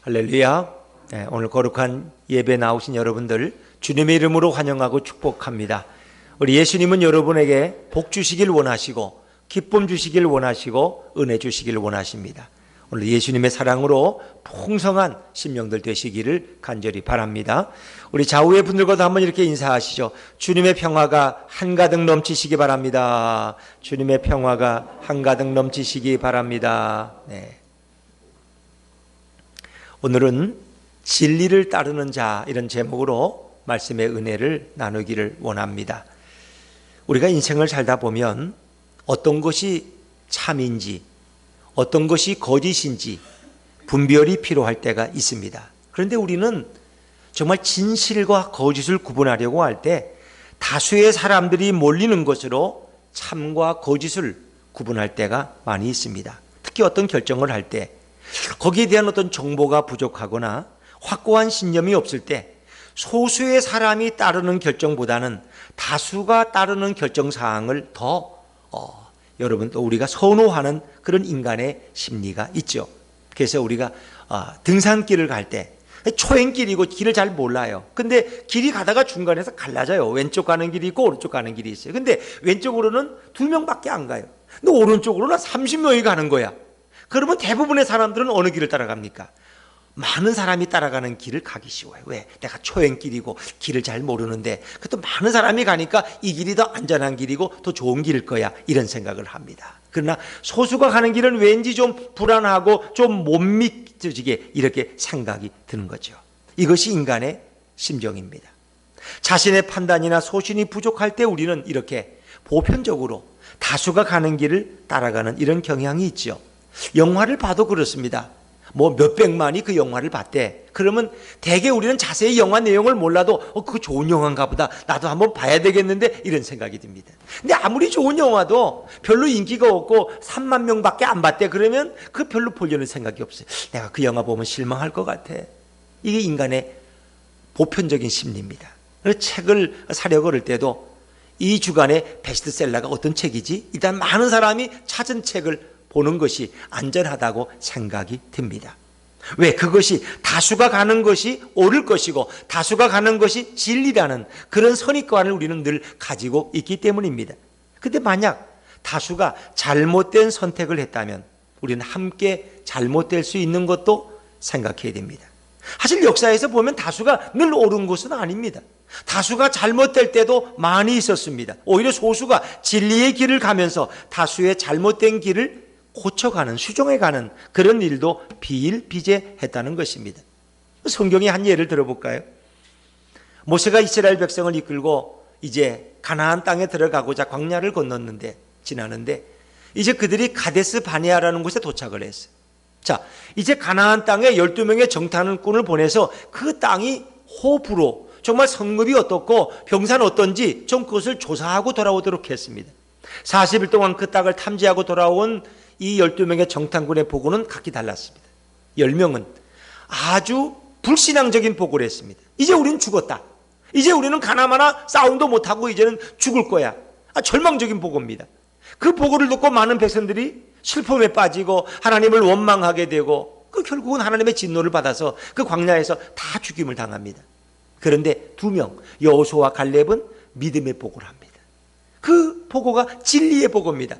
할렐루야. 네, 오늘 거룩한 예배 나오신 여러분들 주님의 이름으로 환영하고 축복합니다. 우리 예수님은 여러분에게 복 주시길 원하시고 기쁨 주시길 원하시고 은혜 주시길 원하십니다. 오늘 예수님의 사랑으로 풍성한 심령들 되시기를 간절히 바랍니다. 우리 좌우의 분들과도 한번 이렇게 인사하시죠. 주님의 평화가 한가득 넘치시기 바랍니다. 주님의 평화가 한가득 넘치시기 바랍니다. 네. 오늘은 진리를 따르는 자, 이런 제목으로 말씀의 은혜를 나누기를 원합니다. 우리가 인생을 살다 보면 어떤 것이 참인지 어떤 것이 거짓인지 분별이 필요할 때가 있습니다. 그런데 우리는 정말 진실과 거짓을 구분하려고 할 때 다수의 사람들이 몰리는 것으로 참과 거짓을 구분할 때가 많이 있습니다. 특히 어떤 결정을 할 때 거기에 대한 어떤 정보가 부족하거나 확고한 신념이 없을 때 소수의 사람이 따르는 결정보다는 다수가 따르는 결정사항을 더 여러분 또 우리가 선호하는 그런 인간의 심리가 있죠. 그래서 우리가 등산길을 갈 때 초행길이고 길을 잘 몰라요. 근데 길이 가다가 중간에서 갈라져요. 왼쪽 가는 길이 있고 오른쪽 가는 길이 있어요. 근데 왼쪽으로는 2명밖에 안 가요. 근데 오른쪽으로는 30명이 가는 거야. 그러면 대부분의 사람들은 어느 길을 따라갑니까? 많은 사람이 따라가는 길을 가기 쉬워요. 왜? 내가 초행길이고 길을 잘 모르는데 그것도 많은 사람이 가니까 이 길이 더 안전한 길이고 더 좋은 길일 거야, 이런 생각을 합니다. 그러나 소수가 가는 길은 왠지 좀 불안하고 좀 못 믿어지게 이렇게 생각이 드는 거죠. 이것이 인간의 심정입니다. 자신의 판단이나 소신이 부족할 때 우리는 이렇게 보편적으로 다수가 가는 길을 따라가는 이런 경향이 있죠. 영화를 봐도 그렇습니다. 뭐 몇백만이 그 영화를 봤대. 그러면 대개 우리는 자세히 영화 내용을 몰라도 그거 좋은 영화인가 보다, 나도 한번 봐야 되겠는데, 이런 생각이 듭니다. 근데 아무리 좋은 영화도 별로 인기가 없고 3만 명밖에 안 봤대. 그러면 그 별로 보려는 생각이 없어요. 내가 그 영화 보면 실망할 것 같아. 이게 인간의 보편적인 심리입니다. 그래서 책을 사려고 그럴 때도 이 주간에 베스트셀러가 어떤 책이지? 일단 많은 사람이 찾은 책을 보는 것이 안전하다고 생각이 듭니다. 왜? 그것이 다수가 가는 것이 옳을 것이고 다수가 가는 것이 진리라는 그런 선입관을 우리는 늘 가지고 있기 때문입니다. 그런데 만약 다수가 잘못된 선택을 했다면 우리는 함께 잘못될 수 있는 것도 생각해야 됩니다. 사실 역사에서 보면 다수가 늘 옳은 것은 아닙니다. 다수가 잘못될 때도 많이 있었습니다. 오히려 소수가 진리의 길을 가면서 다수의 잘못된 길을 고쳐가는, 수정해가는 그런 일도 비일비재했다는 것입니다. 성경의 한 예를 들어볼까요? 모세가 이스라엘 백성을 이끌고 이제 가나안 땅에 들어가고자 광야를 지나는데 이제 그들이 가데스 바네아라는 곳에 도착을 했어요. 자, 이제 가나안 땅에 12명의 정탐꾼을 보내서 그 땅이 호불호, 정말 성읍이 어떻고 병사는 어떤지 좀 그것을 조사하고 돌아오도록 했습니다. 40일 동안 그 땅을 탐지하고 돌아온 이 12명의 정탐꾼의 보고는 각기 달랐습니다. 10명은 아주 불신앙적인 보고를 했습니다. 이제 우리는 죽었다. 이제 우리는 가나마나 싸움도 못하고 이제는 죽을 거야. 절망적인 보고입니다. 그 보고를 듣고 많은 백성들이 슬픔에 빠지고 하나님을 원망하게 되고 결국은 하나님의 진노를 받아서 그 광야에서 다 죽임을 당합니다. 그런데 2명, 여호수아와 갈렙은 믿음의 보고를 합니다. 그 보고가 진리의 보고입니다.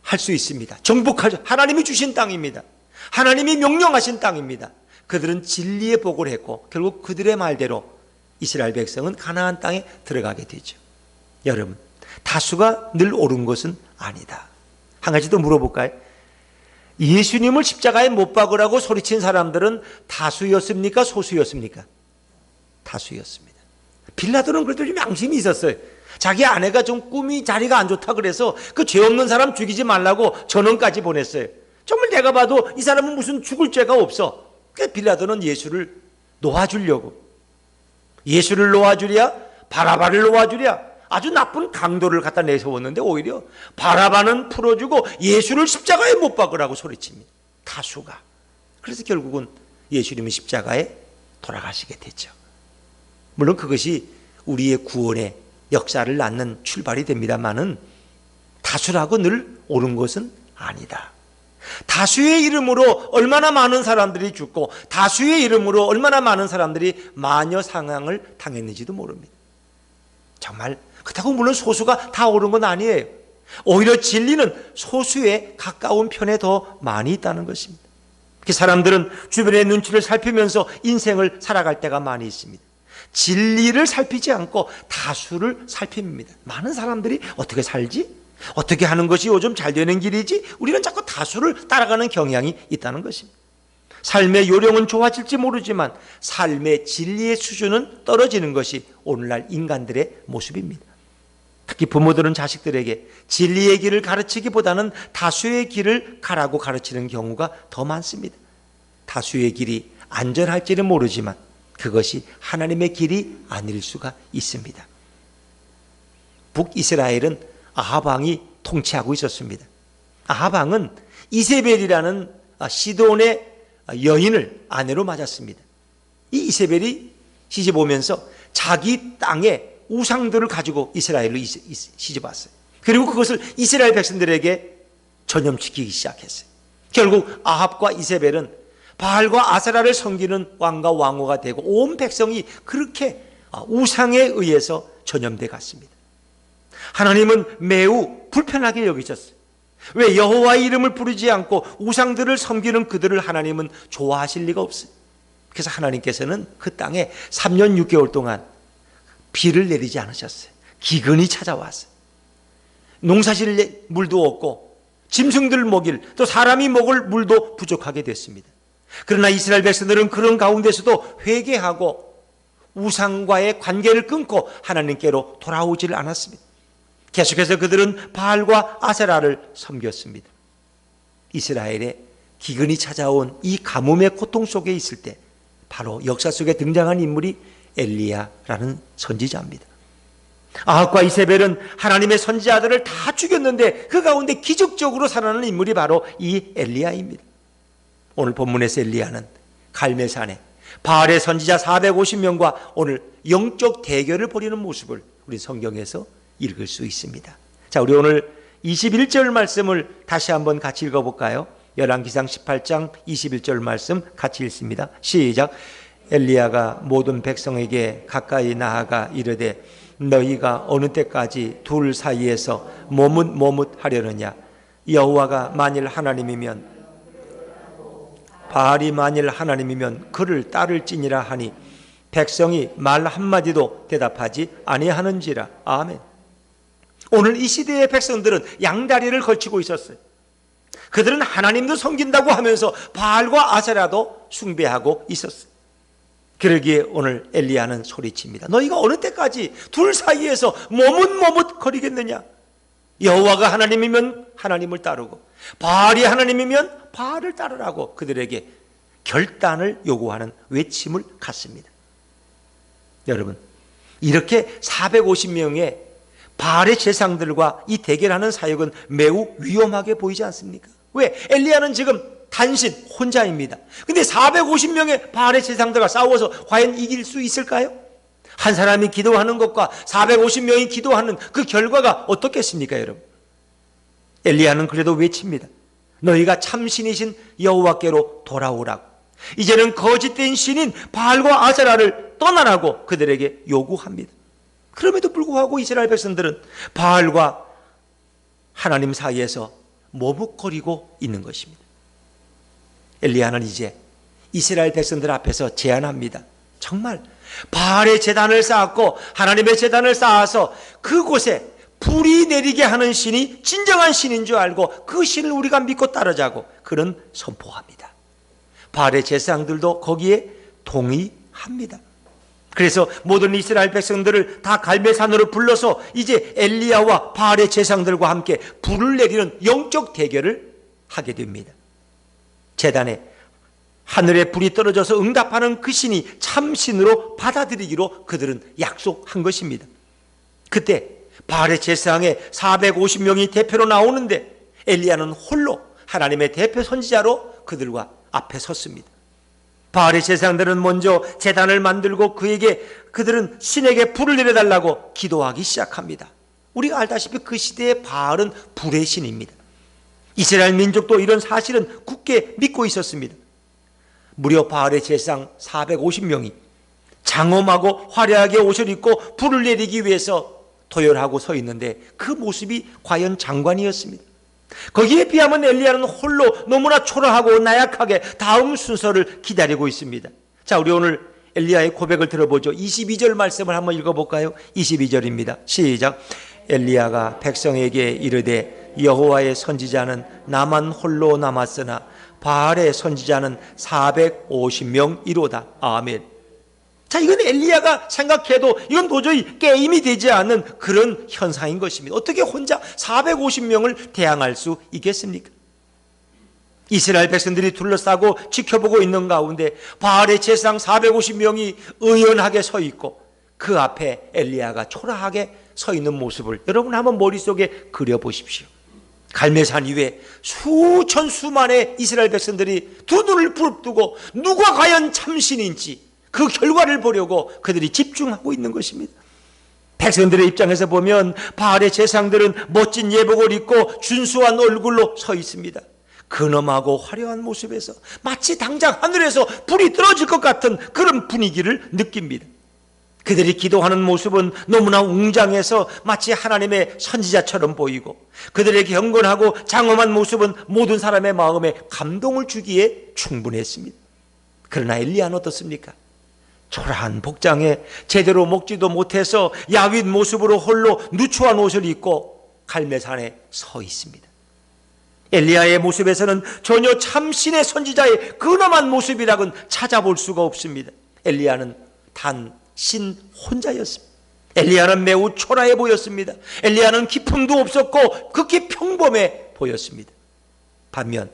할 수 있습니다. 정복하죠. 하나님이 주신 땅입니다. 하나님이 명령하신 땅입니다. 그들은 진리의 보고를 했고 결국 그들의 말대로 이스라엘 백성은 가나안 땅에 들어가게 되죠. 여러분, 다수가 늘 옳은 것은 아니다. 한 가지 더 물어볼까요? 예수님을 십자가에 못 박으라고 소리친 사람들은 다수였습니까? 소수였습니까? 다수였습니다. 빌라도는 그래도 좀 양심이 있었어요. 자기 아내가 좀 꿈이 자리가 안 좋다 그래서 그 죄 없는 사람 죽이지 말라고 전원까지 보냈어요. 정말 내가 봐도 이 사람은 무슨 죽을 죄가 없어. 그러니까 빌라도는 예수를 놓아주려고, 예수를 놓아주랴 바라바를 놓아주랴 아주 나쁜 강도를 갖다 내세웠는데 오히려 바라바는 풀어주고 예수를 십자가에 못 박으라고 소리칩니다. 다수가. 그래서 결국은 예수님은 십자가에 돌아가시게 됐죠. 물론 그것이 우리의 구원의 역사를 낳는 출발이 됩니다만은 다수라고 늘 옳은 것은 아니다. 다수의 이름으로 얼마나 많은 사람들이 죽고 다수의 이름으로 얼마나 많은 사람들이 마녀 상황을 당했는지도 모릅니다. 정말 그렇다고 물론 소수가 다 옳은 건 아니에요. 오히려 진리는 소수에 가까운 편에 더 많이 있다는 것입니다. 그 사람들은 주변의 눈치를 살피면서 인생을 살아갈 때가 많이 있습니다. 진리를 살피지 않고 다수를 살핍니다. 많은 사람들이 어떻게 살지? 어떻게 하는 것이 요즘 잘 되는 길이지? 우리는 자꾸 다수를 따라가는 경향이 있다는 것입니다. 삶의 요령은 좋아질지 모르지만 삶의 진리의 수준은 떨어지는 것이 오늘날 인간들의 모습입니다. 특히 부모들은 자식들에게 진리의 길을 가르치기보다는 다수의 길을 가라고 가르치는 경우가 더 많습니다. 다수의 길이 안전할지는 모르지만 그것이 하나님의 길이 아닐 수가 있습니다. 북이스라엘은 아합 왕이 통치하고 있었습니다. 아합 왕은 이세벨이라는 시돈의 여인을 아내로 맞았습니다. 이 이세벨이 시집 오면서 자기 땅에 우상들을 가지고 이스라엘로 시집 왔어요. 그리고 그것을 이스라엘 백성들에게 전염시키기 시작했어요. 결국 아합과 이세벨은 바알과 아세라를 섬기는 왕과 왕후가 되고 온 백성이 그렇게 우상에 의해서 전염돼 갔습니다. 하나님은 매우 불편하게 여기셨어요. 왜 여호와의 이름을 부르지 않고 우상들을 섬기는 그들을 하나님은 좋아하실 리가 없어요. 그래서 하나님께서는 그 땅에 3년 6개월 동안 비를 내리지 않으셨어요. 기근이 찾아왔어요. 농사질 물도 없고 짐승들 먹일 또 사람이 먹을 물도 부족하게 됐습니다. 그러나 이스라엘 백성들은 그런 가운데서도 회개하고 우상과의 관계를 끊고 하나님께로 돌아오질 않았습니다. 계속해서 그들은 바알과 아세라를 섬겼습니다. 이스라엘에 기근이 찾아온 이 가뭄의 고통 속에 있을 때 바로 역사 속에 등장한 인물이 엘리야라는 선지자입니다. 아합과 이세벨은 하나님의 선지자들을 다 죽였는데 그 가운데 기적적으로 살아나는 인물이 바로 이 엘리야입니다. 오늘 본문에서 엘리야는 갈멜산에 바알의 선지자 450명과 오늘 영적 대결을 벌이는 모습을 우리 성경에서 읽을 수 있습니다. 자, 우리 오늘 21절 말씀을 다시 한번 같이 읽어볼까요? 열왕기상 18장 21절 말씀 같이 읽습니다. 시작. 엘리야가 모든 백성에게 가까이 나아가 이르되 너희가 어느 때까지 둘 사이에서 머뭇머뭇하려느냐? 여호와가 만일 하나님이면 바알이 만일 하나님이면 그를 따를지니라 하니 백성이 말 한마디도 대답하지 아니하는지라. 아멘. 오늘 이 시대의 백성들은 양다리를 걸치고 있었어요. 그들은 하나님도 섬긴다고 하면서 바알과 아세라도 숭배하고 있었어요. 그러기에 오늘 엘리야는 소리칩니다. 너희가 어느 때까지 둘 사이에서 머뭇머뭇거리겠느냐? 여호와가 하나님이면 하나님을 따르고 바알이 하나님이면 바알을 따르라고 그들에게 결단을 요구하는 외침을 갖습니다. 여러분, 이렇게 450명의 바알의 제상들과 이 대결하는 사역은 매우 위험하게 보이지 않습니까? 왜? 엘리야는 지금 단신 혼자입니다. 근데 450명의 바알의 제상들과 싸워서 과연 이길 수 있을까요? 한 사람이 기도하는 것과 450명이 기도하는 그 결과가 어떻겠습니까, 여러분? 엘리야는 그래도 외칩니다. 너희가 참신이신 여호와께로 돌아오라고. 이제는 거짓된 신인 바알과 아세라를 떠나라고 그들에게 요구합니다. 그럼에도 불구하고 이스라엘 백성들은 바알과 하나님 사이에서 머뭇거리고 있는 것입니다. 엘리야는 이제 이스라엘 백성들 앞에서 제안합니다. 정말 바알의 제단을 쌓았고 하나님의 제단을 쌓아서 그곳에 불이 내리게 하는 신이 진정한 신인 줄 알고 그 신을 우리가 믿고 따르자고 그런 선포합니다. 바알의 제사장들도 거기에 동의합니다. 그래서 모든 이스라엘 백성들을 다 갈멜산으로 불러서 이제 엘리야와 바알의 제사장들과 함께 불을 내리는 영적 대결을 하게 됩니다. 제단에 하늘에 불이 떨어져서 응답하는 그 신이 참신으로 받아들이기로 그들은 약속한 것입니다. 그때 바알의 제사장에 450명이 대표로 나오는데 엘리야는 홀로 하나님의 대표 선지자로 그들과 앞에 섰습니다. 바알의 제사장들은 먼저 제단을 만들고 그들은 신에게 불을 내려달라고 기도하기 시작합니다. 우리가 알다시피 그 시대의 바알은 불의 신입니다. 이스라엘 민족도 이런 사실은 굳게 믿고 있었습니다. 무려 바알의 제사장 450명이 장엄하고 화려하게 옷을 입고 불을 내리기 위해서 도열하고 서 있는데 그 모습이 과연 장관이었습니다. 거기에 비하면 엘리야는 홀로 너무나 초라하고 나약하게 다음 순서를 기다리고 있습니다. 자, 우리 오늘 엘리야의 고백을 들어보죠. 22절 말씀을 한번 읽어볼까요? 22절입니다. 시작. 엘리야가 백성에게 이르되 여호와의 선지자는 나만 홀로 남았으나 바알의 선지자는 450명이로다. 아멘. 자, 이건 엘리야가 생각해도 이건 도저히 게임이 되지 않는 그런 현상인 것입니다. 어떻게 혼자 450명을 대항할 수 있겠습니까? 이스라엘 백성들이 둘러싸고 지켜보고 있는 가운데 바알의 제사장 450명이 의연하게 서 있고 그 앞에 엘리야가 초라하게 서 있는 모습을 여러분 한번 머릿속에 그려보십시오. 갈멜산 위에 수천 수만의 이스라엘 백성들이 두 눈을 부릅뜨고 누가 과연 참신인지 그 결과를 보려고 그들이 집중하고 있는 것입니다. 백성들의 입장에서 보면 바알의 제사장들은 멋진 예복을 입고 준수한 얼굴로 서 있습니다. 근엄하고 화려한 모습에서 마치 당장 하늘에서 불이 떨어질 것 같은 그런 분위기를 느낍니다. 그들이 기도하는 모습은 너무나 웅장해서 마치 하나님의 선지자처럼 보이고 그들의 경건하고 장엄한 모습은 모든 사람의 마음에 감동을 주기에 충분했습니다. 그러나 엘리야는 어떻습니까? 초라한 복장에 제대로 먹지도 못해서 야윈 모습으로 홀로 누추한 옷을 입고 갈멜산에 서 있습니다. 엘리야의 모습에서는 전혀 참신의 선지자의 근엄한 모습이라고는 찾아볼 수가 없습니다. 엘리야는 단 신 혼자였습니다. 엘리야는 매우 초라해 보였습니다. 엘리야는 기품도 없었고 극히 평범해 보였습니다. 반면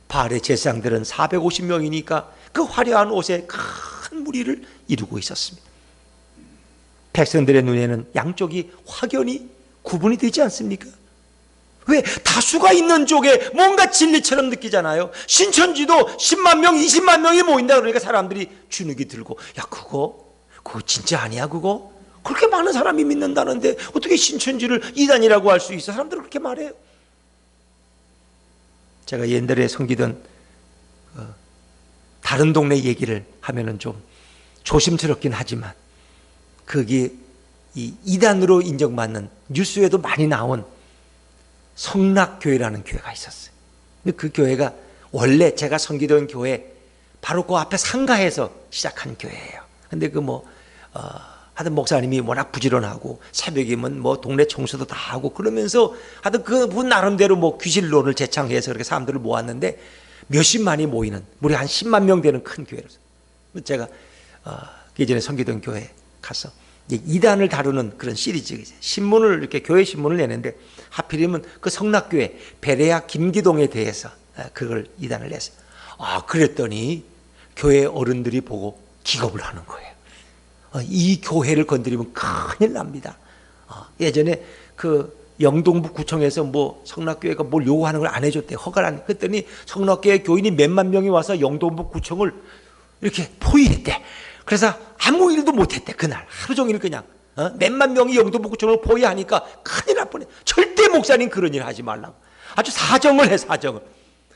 바알의 제사장들은 450명이니까 그 화려한 옷에 큰 무리를 이루고 있었습니다. 백성들의 눈에는 양쪽이 확연히 구분이 되지 않습니까? 왜? 다수가 있는 쪽에 뭔가 진리처럼 느끼잖아요. 신천지도 10만 명, 20만 명이 모인다 그러니까 사람들이 주눅이 들고 야 그거 진짜 아니야 그거? 그렇게 많은 사람이 믿는다는데 어떻게 신천지를 이단이라고 할 수 있어? 사람들은 그렇게 말해요. 제가 옛날에 섬기던 다른 동네 얘기를 하면은 좀 조심스럽긴 하지만 그게 이 이단으로 인정받는 뉴스에도 많이 나온 성락교회라는 교회가 있었어요. 근데 그 교회가 원래 제가 섬기던 교회 바로 그 앞에 상가에서 시작한 교회예요. 근데 하여튼 목사님이 워낙 부지런하고 새벽이면 동네 청소도 다 하고 그러면서 하여튼 그분 나름대로 귀신론을 제창해서 그렇게 사람들을 모았는데 몇십만이 모이는 무려 한 10만 명 되는 큰 교회로서 제가 예전에 섬기던 교회 가서 이단을 다루는 그런 시리즈 신문을 이렇게 교회 신문을 내는데 하필이면 그 성락교회 베레아 김기동에 대해서 그걸 이단을 냈어요. 그랬더니 교회 어른들이 보고 기겁을 하는 거예요. 이 교회를 건드리면 큰일 납니다. 예전에 그 영동북 구청에서 성락교회가 뭘 요구하는 걸 안 해줬대. 허가를 안 했더니 성락교회 교인이 몇만 명이 와서 영동북 구청을 이렇게 포위했대. 그래서 아무 일도 못했대. 그날 하루 종일 그냥 몇만 명이 영동북 구청을 포위하니까 큰일 날 뻔해. 절대 목사님 그런 일 하지 말라고. 아주 사정을 해. 사정을.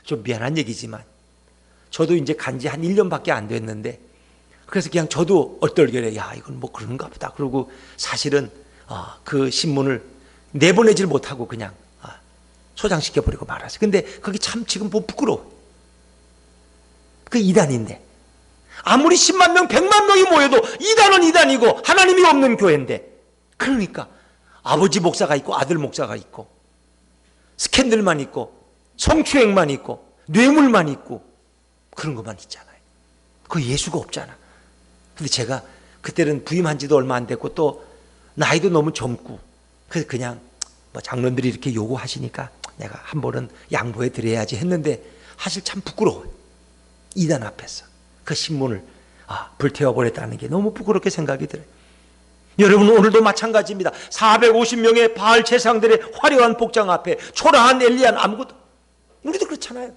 좀 미안한 얘기지만 저도 이제 간지 한 1년밖에 안 됐는데 그래서 그냥 저도 얼떨결에 야 이건 그런가 보다. 그리고 사실은 그 신문을 내보내질 못하고 그냥 소장시켜버리고 말았어요. 근데 그게 참 지금 부끄러워. 그 이단인데 아무리 10만 명 100만 명이 모여도 이단은 이단이고 하나님이 없는 교회인데 그러니까 아버지 목사가 있고 아들 목사가 있고 스캔들만 있고 성추행만 있고 뇌물만 있고 그런 것만 있잖아요. 그 예수가 없잖아. 근데 제가 그때는 부임한 지도 얼마 안 됐고 또 나이도 너무 젊고 그래서 그냥 장로님들이 이렇게 요구하시니까 내가 한 번은 양보해 드려야지 했는데 사실 참 부끄러워요. 이단 앞에서 그 신문을 불태워버렸다는 게 너무 부끄럽게 생각이 들어요. 여러분 오늘도 마찬가지입니다. 450명의 바알 제사장들의 화려한 복장 앞에 초라한 엘리야는 아무것도 우리도 그렇잖아요.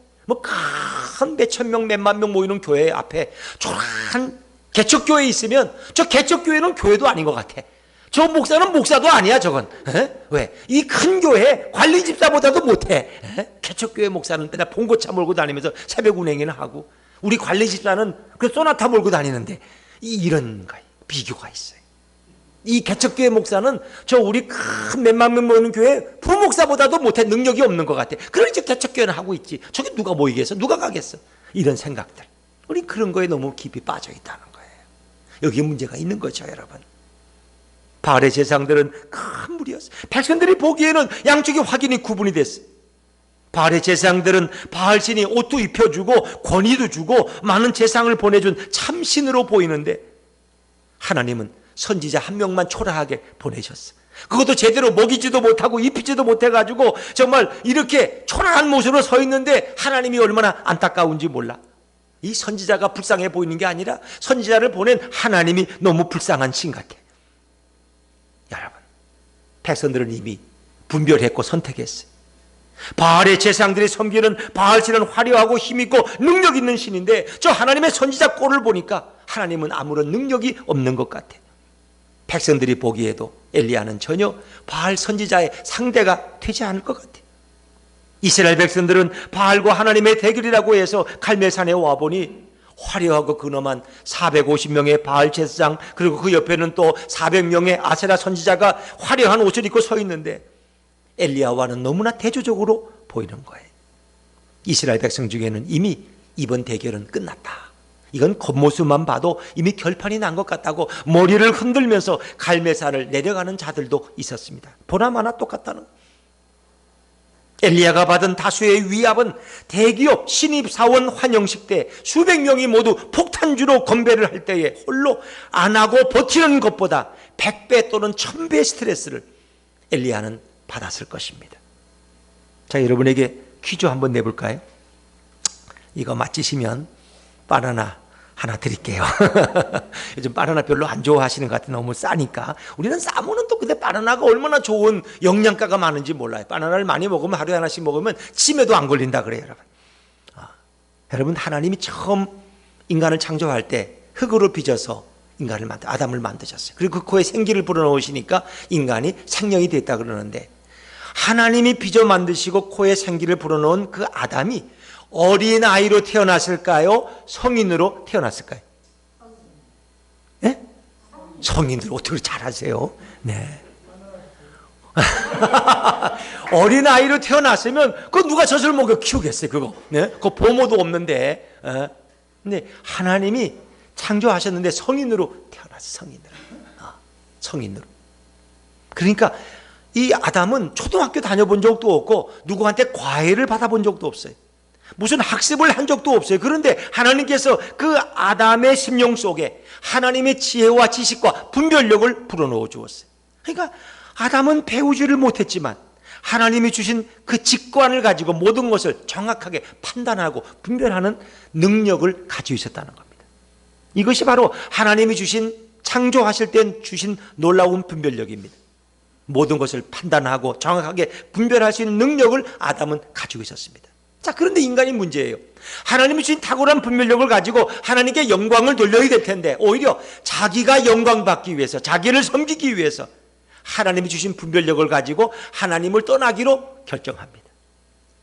큰 몇천 명 몇만 명 모이는 교회 앞에 초라한 개척교회 있으면 저 개척교회는 교회도 아닌 것 같아. 저 목사는 목사도 아니야 저건. 왜? 이 큰 교회 관리 집사보다도 못해. 개척교회 목사는 맨날 봉고차 몰고 다니면서 새벽 운행이나 하고, 우리 관리 집사는 그 소나타 몰고 다니는데 이런 비교가 있어요. 이 개척교회 목사는 저 우리 큰 몇만 명 모이는 교회 부목사보다도 못해. 능력이 없는 것 같아. 그러니 이제 개척교회는 하고 있지. 저기 누가 모이겠어? 누가 가겠어? 이런 생각들, 우리 그런 거에 너무 깊이 빠져 있다는 거예요. 여기에 문제가 있는 거죠, 여러분. 바알의 제사장들은 큰 무리였어요. 백성들이 보기에는 양쪽이 확연히 구분이 됐어요. 바알의 제사장들은 바알신이 옷도 입혀주고 권위도 주고 많은 제사장을 보내준 참신으로 보이는데, 하나님은 선지자 한 명만 초라하게 보내셨어요. 그것도 제대로 먹이지도 못하고 입히지도 못해가지고 정말 이렇게 초라한 모습으로 서 있는데 하나님이 얼마나 안타까운지 몰라. 이 선지자가 불쌍해 보이는 게 아니라 선지자를 보낸 하나님이 너무 불쌍한 신 같아. 여러분, 백성들은 이미 분별했고 선택했어요. 바알의 제사장들이 섬기는 바알신은 화려하고 힘있고 능력 있는 신인데, 저 하나님의 선지자 꼴을 보니까 하나님은 아무런 능력이 없는 것 같아. 백성들이 보기에도 엘리야는 전혀 바알 선지자의 상대가 되지 않을 것 같아. 이스라엘 백성들은 바알과 하나님의 대결이라고 해서 갈멜산에 와보니 화려하고 근엄한 450명의 바알 제사장, 그리고 그 옆에는 또 400명의 아세라 선지자가 화려한 옷을 입고 서 있는데, 엘리야와는 너무나 대조적으로 보이는 거예요. 이스라엘 백성 중에는 이미 이번 대결은 끝났다, 이건 겉모습만 봐도 이미 결판이 난 것 같다고 머리를 흔들면서 갈멜산을 내려가는 자들도 있었습니다. 보나마나 똑같다는. 엘리야가 받은 다수의 위압은 대기업 신입사원 환영식 때 수백 명이 모두 폭탄주로 건배를 할 때에 홀로 안 하고 버티는 것보다 100배 또는 1000배의 스트레스를 엘리야는 받았을 것입니다. 자, 여러분에게 퀴즈 한번 내볼까요? 이거 맞히시면 바나나 하나 드릴게요. 요즘 바나나 별로 안 좋아하시는 것 같아요. 너무 싸니까. 우리는 싸면은 또 근데 바나나가 얼마나 좋은 영양가가 많은지 몰라요. 바나나를 많이 먹으면, 하루에 하나씩 먹으면 치매도 안 걸린다 그래요, 여러분. 여러분, 하나님이 처음 인간을 창조할 때 흙으로 빚어서 아담을 만드셨어요. 그리고 그 코에 생기를 불어넣으시니까 인간이 생명이 됐다 그러는데, 하나님이 빚어 만드시고 코에 생기를 불어넣은 그 아담이 어린 아이로 태어났을까요? 성인으로 태어났을까요? 네? 성인으로. 어떻게 잘하세요? 네. 어린 아이로 태어났으면 그거 누가 젖을 먹여 키우겠어요, 그거. 네? 그거 보모도 없는데. 근데 하나님이 창조하셨는데 성인으로 태어났어요, 성인으로. 그러니까 이 아담은 초등학교 다녀본 적도 없고 누구한테 과외를 받아본 적도 없어요. 무슨 학습을 한 적도 없어요. 그런데 하나님께서 그 아담의 심령 속에 하나님의 지혜와 지식과 분별력을 불어넣어 주었어요. 그러니까 아담은 배우지를 못했지만 하나님이 주신 그 직관을 가지고 모든 것을 정확하게 판단하고 분별하는 능력을 가지고 있었다는 겁니다. 이것이 바로 하나님이 주신, 창조하실 때 주신 놀라운 분별력입니다. 모든 것을 판단하고 정확하게 분별할 수 있는 능력을 아담은 가지고 있었습니다. 자, 그런데 인간이 문제예요. 하나님이 주신 탁월한 분별력을 가지고 하나님께 영광을 돌려야 될 텐데, 오히려 자기가 영광받기 위해서, 자기를 섬기기 위해서 하나님이 주신 분별력을 가지고 하나님을 떠나기로 결정합니다.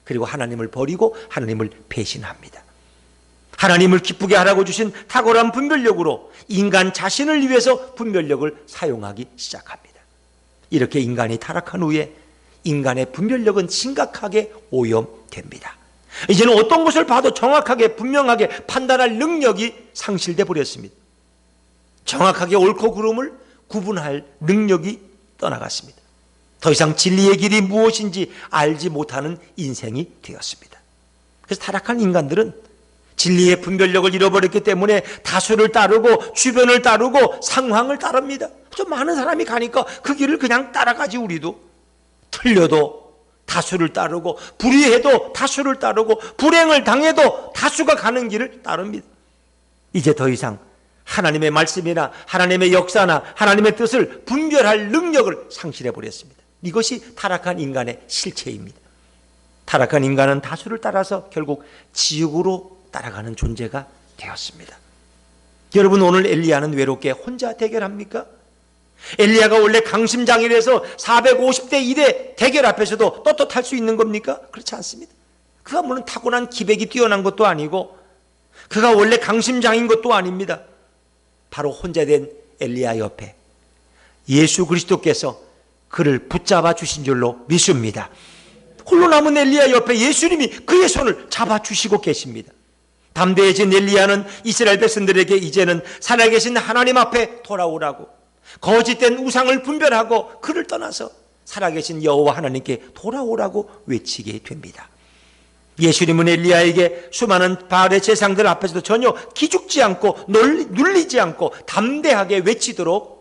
그리고 하나님을 버리고 하나님을 배신합니다. 하나님을 기쁘게 하라고 주신 탁월한 분별력으로 인간 자신을 위해서 분별력을 사용하기 시작합니다. 이렇게 인간이 타락한 후에 인간의 분별력은 심각하게 오염됩니다. 이제는 어떤 것을 봐도 정확하게 분명하게 판단할 능력이 상실돼 버렸습니다. 정확하게 옳고 그름을 구분할 능력이 떠나갔습니다. 더 이상 진리의 길이 무엇인지 알지 못하는 인생이 되었습니다. 그래서 타락한 인간들은 진리의 분별력을 잃어버렸기 때문에 다수를 따르고 주변을 따르고 상황을 따릅니다. 좀 많은 사람이 가니까 그 길을 그냥 따라가지. 우리도 틀려도 다수를 따르고, 불의해도 다수를 따르고, 불행을 당해도 다수가 가는 길을 따릅니다. 이제 더 이상 하나님의 말씀이나 하나님의 역사나 하나님의 뜻을 분별할 능력을 상실해 버렸습니다. 이것이 타락한 인간의 실체입니다. 타락한 인간은 다수를 따라서 결국 지옥으로 따라가는 존재가 되었습니다. 여러분, 오늘 엘리야는 외롭게 혼자 대결합니까? 엘리야가 원래 강심장이라서 450대 1의 대결 앞에서도 떳떳할 수 있는 겁니까? 그렇지 않습니다. 그가 물론 타고난 기백이 뛰어난 것도 아니고 그가 원래 강심장인 것도 아닙니다. 바로 혼자 된 엘리야 옆에 예수 그리스도께서 그를 붙잡아 주신 줄로 믿습니다. 홀로 남은 엘리야 옆에 예수님이 그의 손을 잡아주시고 계십니다. 담대해진 엘리야는 이스라엘 백성들에게 이제는 살아계신 하나님 앞에 돌아오라고, 거짓된 우상을 분별하고 그를 떠나서 살아계신 여호와 하나님께 돌아오라고 외치게 됩니다. 예수님은 엘리야에게 수많은 바알의 제상들 앞에서도 전혀 기죽지 않고 눌리지 않고 담대하게 외치도록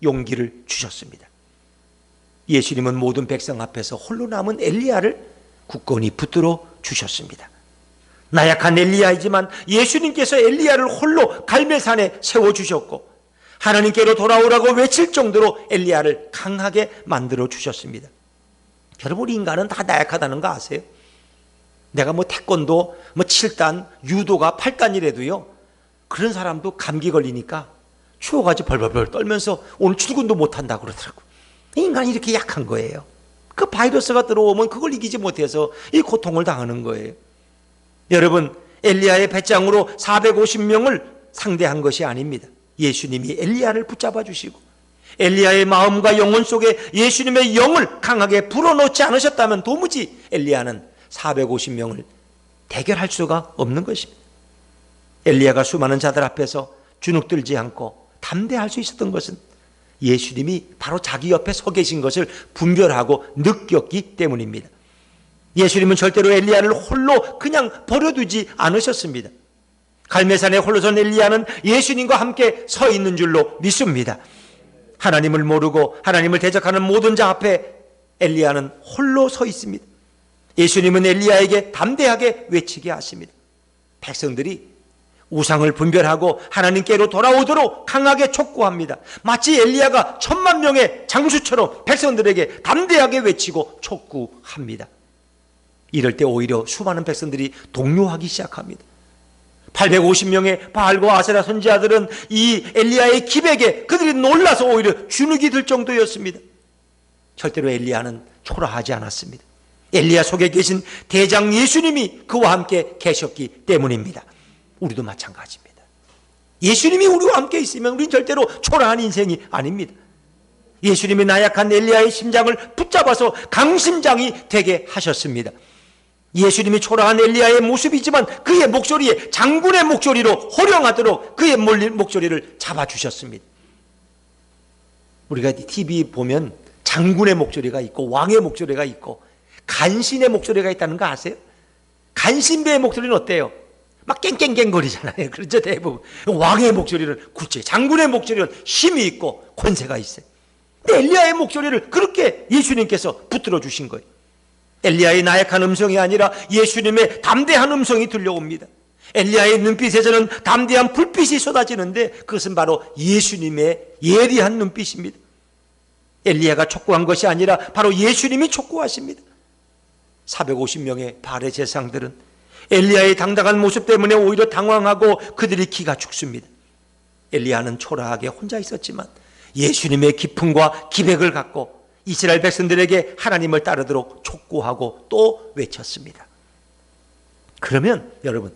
용기를 주셨습니다. 예수님은 모든 백성 앞에서 홀로 남은 엘리야를 굳건히 붙들어 주셨습니다. 나약한 엘리야이지만 예수님께서 엘리야를 홀로 갈멜산에 세워주셨고 하나님께로 돌아오라고 외칠 정도로 엘리야를 강하게 만들어 주셨습니다. 여러분, 인간은 다 나약하다는 거 아세요? 내가 태권도 7단, 유도가 8단이라도요, 그런 사람도 감기 걸리니까 추워가지고 벌벌벌 떨면서 오늘 출근도 못한다 그러더라고요. 인간이 이렇게 약한 거예요. 그 바이러스가 들어오면 그걸 이기지 못해서 이 고통을 당하는 거예요. 여러분, 엘리야의 배짱으로 450명을 상대한 것이 아닙니다. 예수님이 엘리야를 붙잡아 주시고 엘리야의 마음과 영혼 속에 예수님의 영을 강하게 불어넣지 않으셨다면 도무지 엘리야는 450명을 대결할 수가 없는 것입니다. 엘리야가 수많은 자들 앞에서 주눅들지 않고 담대할 수 있었던 것은 예수님이 바로 자기 옆에 서 계신 것을 분별하고 느꼈기 때문입니다. 예수님은 절대로 엘리야를 홀로 그냥 버려두지 않으셨습니다. 갈멜산에 홀로 선 엘리야는 예수님과 함께 서 있는 줄로 믿습니다. 하나님을 모르고 하나님을 대적하는 모든 자 앞에 엘리야는 홀로 서 있습니다. 예수님은 엘리야에게 담대하게 외치게 하십니다. 백성들이 우상을 분별하고 하나님께로 돌아오도록 강하게 촉구합니다. 마치 엘리야가 10,000명의 장수처럼 백성들에게 담대하게 외치고 촉구합니다. 이럴 때 오히려 수많은 백성들이 동요하기 시작합니다. 850명의 바알과 아세라 선지자들은 이 엘리야의 기백에 그들이 놀라서 오히려 주눅이 들 정도였습니다. 절대로 엘리야는 초라하지 않았습니다. 엘리야 속에 계신 대장 예수님이 그와 함께 계셨기 때문입니다. 우리도 마찬가지입니다. 예수님이 우리와 함께 있으면 우리는 절대로 초라한 인생이 아닙니다. 예수님이 나약한 엘리야의 심장을 붙잡아서 강심장이 되게 하셨습니다. 예수님이 초라한 엘리야의 모습이지만 그의 목소리에 장군의 목소리로 호령하도록 그의 목소리를 잡아주셨습니다. 우리가 TV 보면 장군의 목소리가 있고 왕의 목소리가 있고 간신의 목소리가 있다는 거 아세요? 간신배의 목소리는 어때요? 막 깽깽깽 거리잖아요. 그렇죠, 대부분. 왕의 목소리는 굳게, 장군의 목소리는 힘이 있고 권세가 있어요. 근데 엘리야의 목소리를 그렇게 예수님께서 붙들어 주신 거예요. 엘리야의 나약한 음성이 아니라 예수님의 담대한 음성이 들려옵니다. 엘리야의 눈빛에서는 담대한 불빛이 쏟아지는데 그것은 바로 예수님의 예리한 눈빛입니다. 엘리야가 촉구한 것이 아니라 바로 예수님이 촉구하십니다. 450명의 바알의 제사장들은 엘리야의 당당한 모습 때문에 오히려 당황하고 그들이 기가 죽습니다. 엘리야는 초라하게 혼자 있었지만 예수님의 기품과 기백을 갖고 이스라엘 백성들에게 하나님을 따르도록 촉구하고 또 외쳤습니다. 그러면 여러분,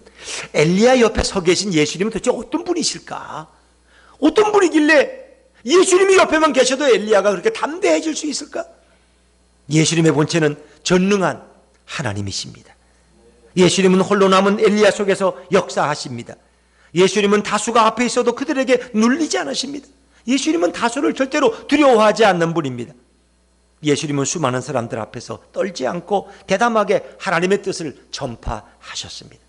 엘리야 옆에 서 계신 예수님은 도대체 어떤 분이실까? 어떤 분이길래 예수님이 옆에만 계셔도 엘리야가 그렇게 담대해질 수 있을까? 예수님의 본체는 전능한 하나님이십니다. 예수님은 홀로 남은 엘리야 속에서 역사하십니다. 예수님은 다수가 앞에 있어도 그들에게 눌리지 않으십니다. 예수님은 다수를 절대로 두려워하지 않는 분입니다. 예수님은 수많은 사람들 앞에서 떨지 않고 대담하게 하나님의 뜻을 전파하셨습니다.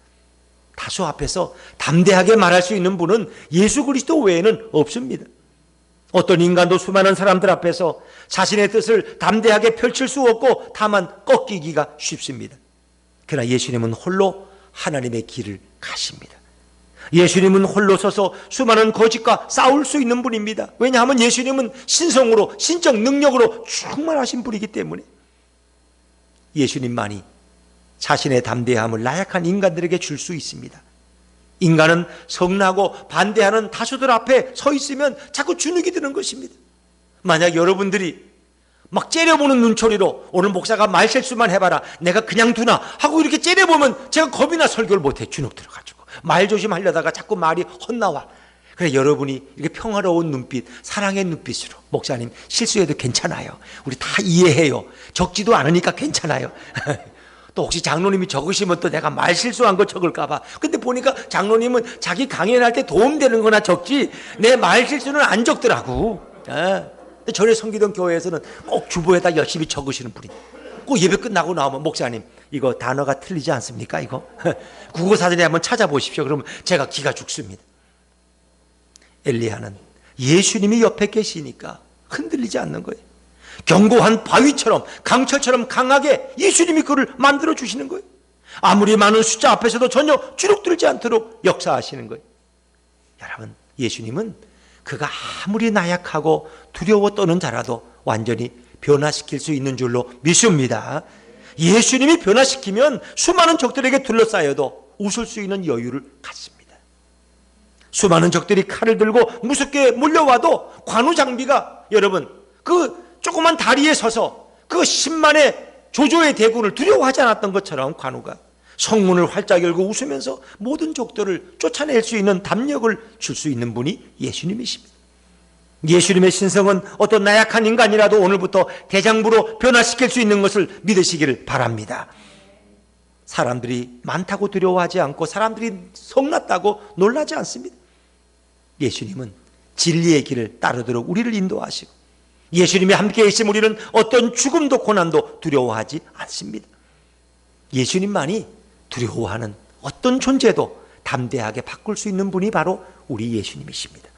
다수 앞에서 담대하게 말할 수 있는 분은 예수 그리스도 외에는 없습니다. 어떤 인간도 수많은 사람들 앞에서 자신의 뜻을 담대하게 펼칠 수 없고 다만 꺾이기가 쉽습니다. 그러나 예수님은 홀로 하나님의 길을 가십니다. 예수님은 홀로 서서 수많은 거짓과 싸울 수 있는 분입니다. 왜냐하면 예수님은 신성으로, 신적 능력으로 충만하신 분이기 때문에 예수님만이 자신의 담대함을 나약한 인간들에게 줄 수 있습니다. 인간은 성나고 반대하는 다수들 앞에 서 있으면 자꾸 주눅이 드는 것입니다. 만약 여러분들이 막 째려보는 눈초리로 오늘 목사가 말실수만 해봐라, 내가 그냥 두나 하고 이렇게 째려보면 제가 겁이 나 설교를 못해. 주눅 들어가지고 말 조심하려다가 자꾸 말이 헛나와. 그래, 여러분이 이렇게 평화로운 눈빛, 사랑의 눈빛으로, 목사님 실수해도 괜찮아요, 우리 다 이해해요, 적지도 않으니까 괜찮아요. 또 혹시 장로님이 적으시면 또 내가 말 실수한 거 적을까 봐. 근데 보니까 장로님은 자기 강연할 때 도움되는 거나 적지 내 말 실수는 안 적더라고. 전에 섬기던 교회에서는 꼭 주보에다 열심히 적으시는 분이, 꼭 예배 끝나고 나오면 목사님 이거 단어가 틀리지 않습니까? 이거 국어사전에 한번 찾아보십시오. 그러면 제가 기가 죽습니다. 엘리야는 예수님이 옆에 계시니까 흔들리지 않는 거예요. 견고한 바위처럼, 강철처럼 강하게 예수님이 그를 만들어 주시는 거예요. 아무리 많은 숫자 앞에서도 전혀 주눅들지 않도록 역사하시는 거예요. 여러분, 예수님은 그가 아무리 나약하고 두려워 떠는 자라도 완전히 변화시킬 수 있는 줄로 믿습니다. 예수님이 변화시키면 수많은 적들에게 둘러싸여도 웃을 수 있는 여유를 갖습니다. 수많은 적들이 칼을 들고 무섭게 몰려와도 관우 장비가, 여러분, 그 조그만 다리에 서서 그 10만의 조조의 대군을 두려워하지 않았던 것처럼 관우가 성문을 활짝 열고 웃으면서 모든 적들을 쫓아낼 수 있는 담력을 줄 수 있는 분이 예수님이십니다. 예수님의 신성은 어떤 나약한 인간이라도 오늘부터 대장부로 변화시킬 수 있는 것을 믿으시기를 바랍니다. 사람들이 많다고 두려워하지 않고 사람들이 성났다고 놀라지 않습니다. 예수님은 진리의 길을 따르도록 우리를 인도하시고, 예수님이 함께 있으면 우리는 어떤 죽음도 고난도 두려워하지 않습니다. 예수님만이 두려워하는 어떤 존재도 담대하게 바꿀 수 있는 분이 바로 우리 예수님이십니다.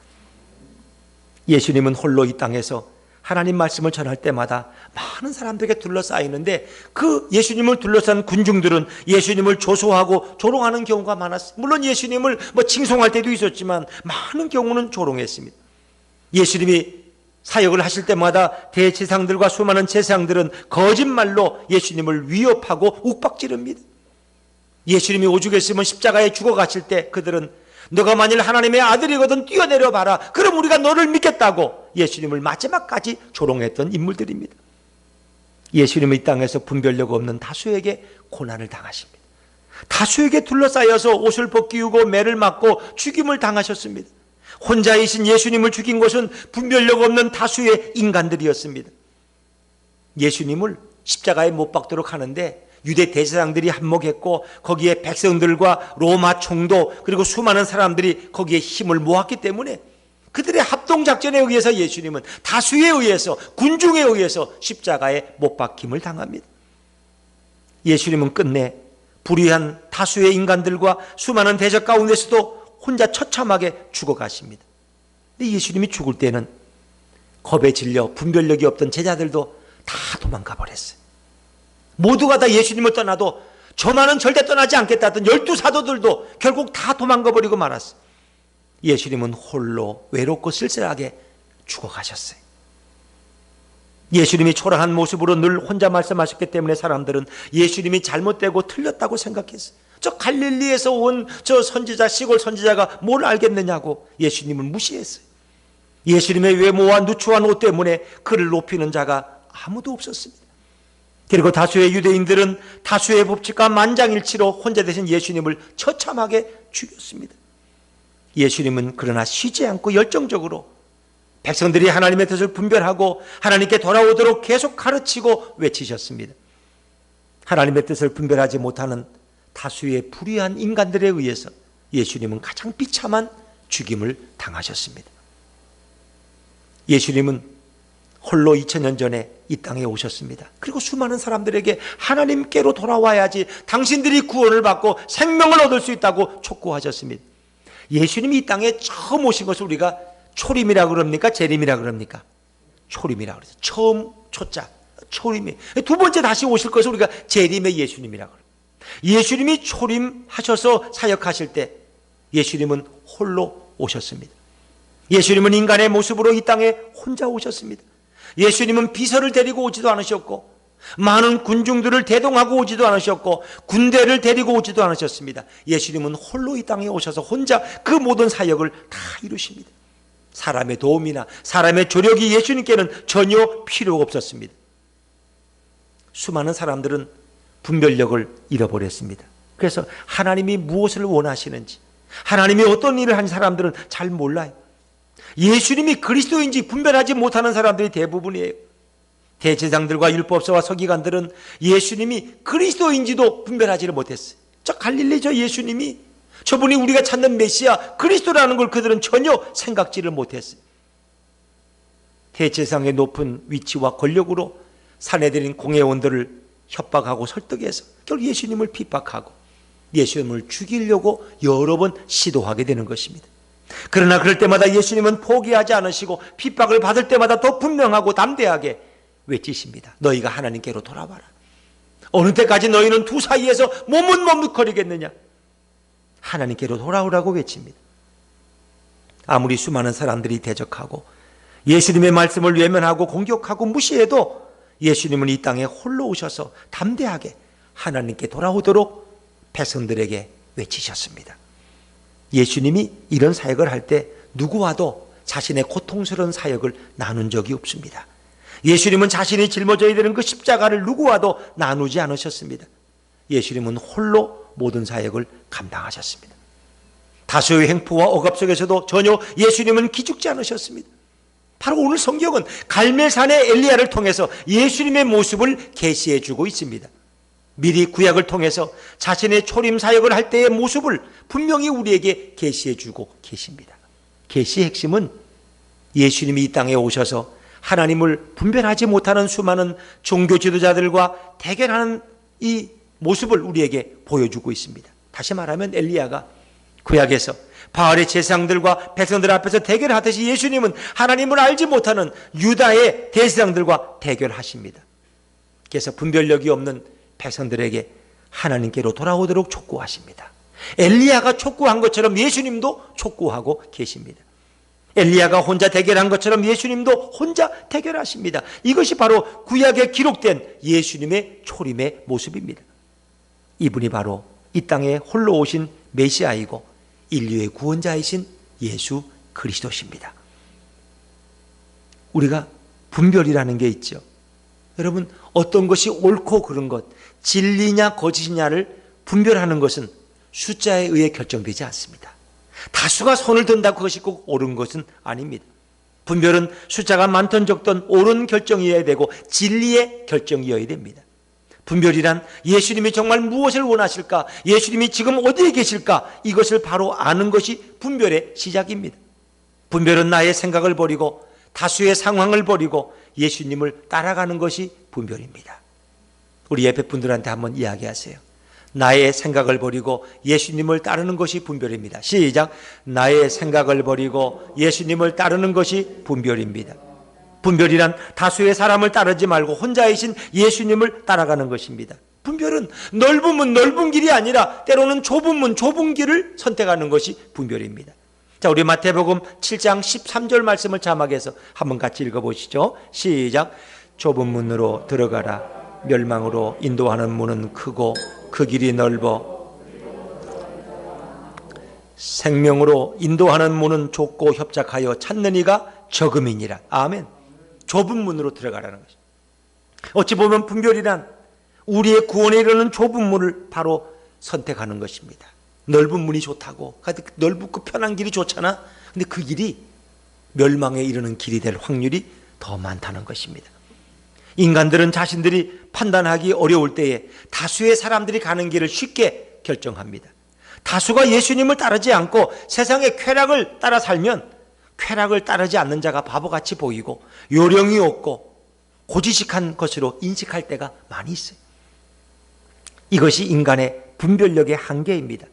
예수님은 홀로 이 땅에서 하나님 말씀을 전할 때마다 많은 사람들에게 둘러싸이는데, 그 예수님을 둘러싼 군중들은 예수님을 조소하고 조롱하는 경우가 많았어요. 물론 예수님을 칭송할 때도 있었지만 많은 경우는 조롱했습니다. 예수님이 사역을 하실 때마다 대제사장들과 수많은 제사장들은 거짓말로 예수님을 위협하고 욱박지릅니다. 예수님이 오죽했으면 십자가에 죽어가실 때 그들은 너가 만일 하나님의 아들이거든 뛰어내려 봐라, 그럼 우리가 너를 믿겠다고 예수님을 마지막까지 조롱했던 인물들입니다. 예수님은 이 땅에서 분별력 없는 다수에게 고난을 당하십니다. 다수에게 둘러싸여서 옷을 벗기우고 매를 맞고 죽임을 당하셨습니다. 혼자이신 예수님을 죽인 것은 분별력 없는 다수의 인간들이었습니다. 예수님을 십자가에 못 박도록 하는데 유대 대제사장들이 한몫했고, 거기에 백성들과 로마 총독 그리고 수많은 사람들이 거기에 힘을 모았기 때문에 그들의 합동작전에 의해서 예수님은 다수에 의해서, 군중에 의해서 십자가에 못 박힘을 당합니다. 예수님은 끝내 불의한 다수의 인간들과 수많은 대적 가운데서도 혼자 처참하게 죽어가십니다. 근데 예수님이 죽을 때는 겁에 질려 분별력이 없던 제자들도 다 도망가 버렸어요. 모두가 다 예수님을 떠나도 저만은 절대 떠나지 않겠다 했던 12사도들도 결국 다 도망가 버리고 말았어요. 예수님은 홀로 외롭고 쓸쓸하게 죽어가셨어요. 예수님이 초라한 모습으로 늘 혼자 말씀하셨기 때문에 사람들은 예수님이 잘못되고 틀렸다고 생각했어요. 저 갈릴리에서 온 저 선지자, 시골 선지자가 뭘 알겠느냐고 예수님을 무시했어요. 예수님의 외모와 누추한 옷 때문에 그를 높이는 자가 아무도 없었습니다. 그리고 다수의 유대인들은 다수의 법칙과 만장일치로 혼자 되신 예수님을 처참하게 죽였습니다. 예수님은 그러나 쉬지 않고 열정적으로 백성들이 하나님의 뜻을 분별하고 하나님께 돌아오도록 계속 가르치고 외치셨습니다. 하나님의 뜻을 분별하지 못하는 다수의 불의한 인간들에 의해서 예수님은 가장 비참한 죽임을 당하셨습니다. 예수님은 홀로 2000년 전에 이 땅에 오셨습니다. 그리고 수많은 사람들에게 하나님께로 돌아와야지 당신들이 구원을 받고 생명을 얻을 수 있다고 촉구하셨습니다. 예수님이 이 땅에 처음 오신 것을 우리가 초림이라고 그럽니까? 재림이라고 그럽니까? 초림이라고 그러죠. 처음 초자, 초림이. 두 번째 다시 오실 것을 우리가 재림의 예수님이라고 그래요. 예수님이 초림하셔서 사역하실 때 예수님은 홀로 오셨습니다. 예수님은 인간의 모습으로 이 땅에 혼자 오셨습니다. 예수님은 비서를 데리고 오지도 않으셨고, 많은 군중들을 대동하고 오지도 않으셨고, 군대를 데리고 오지도 않으셨습니다. 예수님은 홀로 이 땅에 오셔서 혼자 그 모든 사역을 다 이루십니다. 사람의 도움이나 사람의 조력이 예수님께는 전혀 필요가 없었습니다. 수많은 사람들은 분별력을 잃어버렸습니다. 그래서 하나님이 무엇을 원하시는지, 하나님이 어떤 일을 한 사람들은 잘 몰라요. 예수님이 그리스도인지 분별하지 못하는 사람들이 대부분이에요. 대제사장들과 율법서와 서기관들은 예수님이 그리스도인지도 분별하지를 못했어요. 저 갈릴리 저 예수님이, 저분이 우리가 찾는 메시아 그리스도라는 걸 그들은 전혀 생각지를 못했어요. 대제사장의 높은 위치와 권력으로 사내들인 공회원들을 협박하고 설득해서 결국 예수님을 핍박하고 예수님을 죽이려고 여러 번 시도하게 되는 것입니다. 그러나 그럴 때마다 예수님은 포기하지 않으시고 핍박을 받을 때마다 더 분명하고 담대하게 외치십니다. 너희가 하나님께로 돌아와라. 어느 때까지 너희는 두 사이에서 머뭇머뭇거리겠느냐. 하나님께로 돌아오라고 외칩니다. 아무리 수많은 사람들이 대적하고 예수님의 말씀을 외면하고 공격하고 무시해도 예수님은 이 땅에 홀로 오셔서 담대하게 하나님께 돌아오도록 백성들에게 외치셨습니다. 예수님이 이런 사역을 할 때 누구와도 자신의 고통스러운 사역을 나눈 적이 없습니다. 예수님은 자신이 짊어져야 되는 그 십자가를 누구와도 나누지 않으셨습니다. 예수님은 홀로 모든 사역을 감당하셨습니다. 다수의 횡포와 억압 속에서도 전혀 예수님은 기죽지 않으셨습니다. 바로 오늘 성경은 갈멜산의 엘리야를 통해서 예수님의 모습을 계시해 주고 있습니다. 미리 구약을 통해서 자신의 초림 사역을 할 때의 모습을 분명히 우리에게 계시해 주고 계십니다. 계시의 핵심은 예수님이 이 땅에 오셔서 하나님을 분별하지 못하는 수많은 종교 지도자들과 대결하는 이 모습을 우리에게 보여주고 있습니다. 다시 말하면 엘리야가 구약에서 바알의 제사장들과 백성들 앞에서 대결하듯이 예수님은 하나님을 알지 못하는 유다의 대제사장들과 대결하십니다. 그래서 분별력이 없는 백성들에게 하나님께로 돌아오도록 촉구하십니다. 엘리야가 촉구한 것처럼 예수님도 촉구하고 계십니다. 엘리야가 혼자 대결한 것처럼 예수님도 혼자 대결하십니다. 이것이 바로 구약에 기록된 예수님의 초림의 모습입니다. 이분이 바로 이 땅에 홀로 오신 메시아이고 인류의 구원자이신 예수 그리스도십니다. 우리가 분별이라는 게 있죠. 여러분, 어떤 것이 옳고 그른 것, 진리냐 거짓이냐를 분별하는 것은 숫자에 의해 결정되지 않습니다. 다수가 손을 든다고 그것이 꼭 옳은 것은 아닙니다. 분별은 숫자가 많든 적든 옳은 결정이어야 되고 진리의 결정이어야 됩니다. 분별이란 예수님이 정말 무엇을 원하실까, 예수님이 지금 어디에 계실까, 이것을 바로 아는 것이 분별의 시작입니다. 분별은 나의 생각을 버리고 다수의 상황을 버리고 예수님을 따라가는 것이 분별입니다. 우리 예배 분들한테 한번 이야기하세요. 나의 생각을 버리고 예수님을 따르는 것이 분별입니다. 시작. 나의 생각을 버리고 예수님을 따르는 것이 분별입니다. 분별이란 다수의 사람을 따르지 말고 혼자이신 예수님을 따라가는 것입니다. 분별은 넓은 문 넓은 길이 아니라 때로는 좁은 문 좁은 길을 선택하는 것이 분별입니다. 자, 우리 마태복음 7장 13절 말씀을 자막해서 한번 같이 읽어보시죠. 시작. 좁은 문으로 들어가라. 멸망으로 인도하는 문은 크고 그 길이 넓어 생명으로 인도하는 문은 좁고 협착하여 찾는 이가 적음이니라. 아멘. 좁은 문으로 들어가라는 것입니다. 어찌 보면 분별이란 우리의 구원에 이르는 좁은 문을 바로 선택하는 것입니다. 넓은 문이 좋다고, 넓고 편한 길이 좋잖아. 근데 그 길이 멸망에 이르는 길이 될 확률이 더 많다는 것입니다. 인간들은 자신들이 판단하기 어려울 때에 다수의 사람들이 가는 길을 쉽게 결정합니다. 다수가 예수님을 따르지 않고 세상의 쾌락을 따라 살면 쾌락을 따르지 않는 자가 바보같이 보이고 요령이 없고 고지식한 것으로 인식할 때가 많이 있어요. 이것이 인간의 분별력의 한계입니다.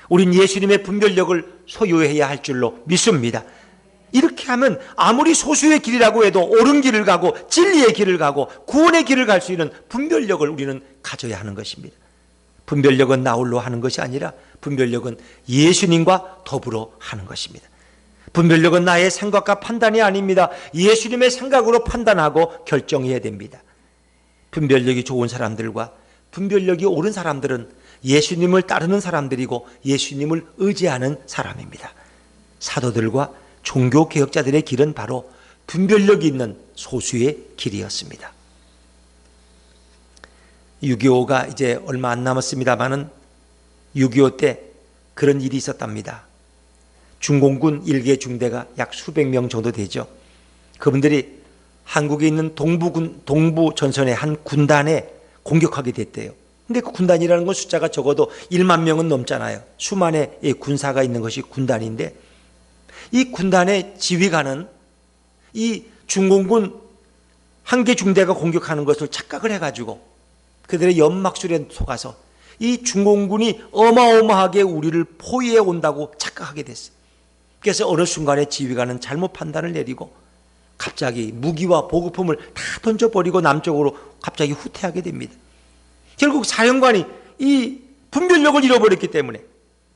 우린 예수님의 분별력을 소유해야 할 줄로 믿습니다. 이렇게 하면 아무리 소수의 길이라고 해도 옳은 길을 가고 진리의 길을 가고 구원의 길을 갈 수 있는 분별력을 우리는 가져야 하는 것입니다. 분별력은 나 홀로 하는 것이 아니라 분별력은 예수님과 더불어 하는 것입니다. 분별력은 나의 생각과 판단이 아닙니다. 예수님의 생각으로 판단하고 결정해야 됩니다. 분별력이 좋은 사람들과 분별력이 옳은 사람들은 예수님을 따르는 사람들이고 예수님을 의지하는 사람입니다. 사도들과 종교 개혁자들의 길은 바로 분별력이 있는 소수의 길이었습니다. 6.25가 이제 얼마 안 남았습니다만은 6.25 때 그런 일이 있었답니다. 중공군 1개 중대가 약 수백 명 정도 되죠. 그분들이 한국에 있는 동부 전선의 한 군단에 공격하게 됐대요. 근데 그 군단이라는 건 숫자가 적어도 1만 명은 넘잖아요. 수만의 군사가 있는 것이 군단인데, 이 군단의 지휘관은 이 중공군 한 개 중대가 공격하는 것을 착각을 해가지고 그들의 연막술에 속아서 이 중공군이 어마어마하게 우리를 포위해 온다고 착각하게 됐어요. 그래서 어느 순간에 지휘관은 잘못 판단을 내리고 갑자기 무기와 보급품을 다 던져버리고 남쪽으로 갑자기 후퇴하게 됩니다. 결국 사령관이 이 분별력을 잃어버렸기 때문에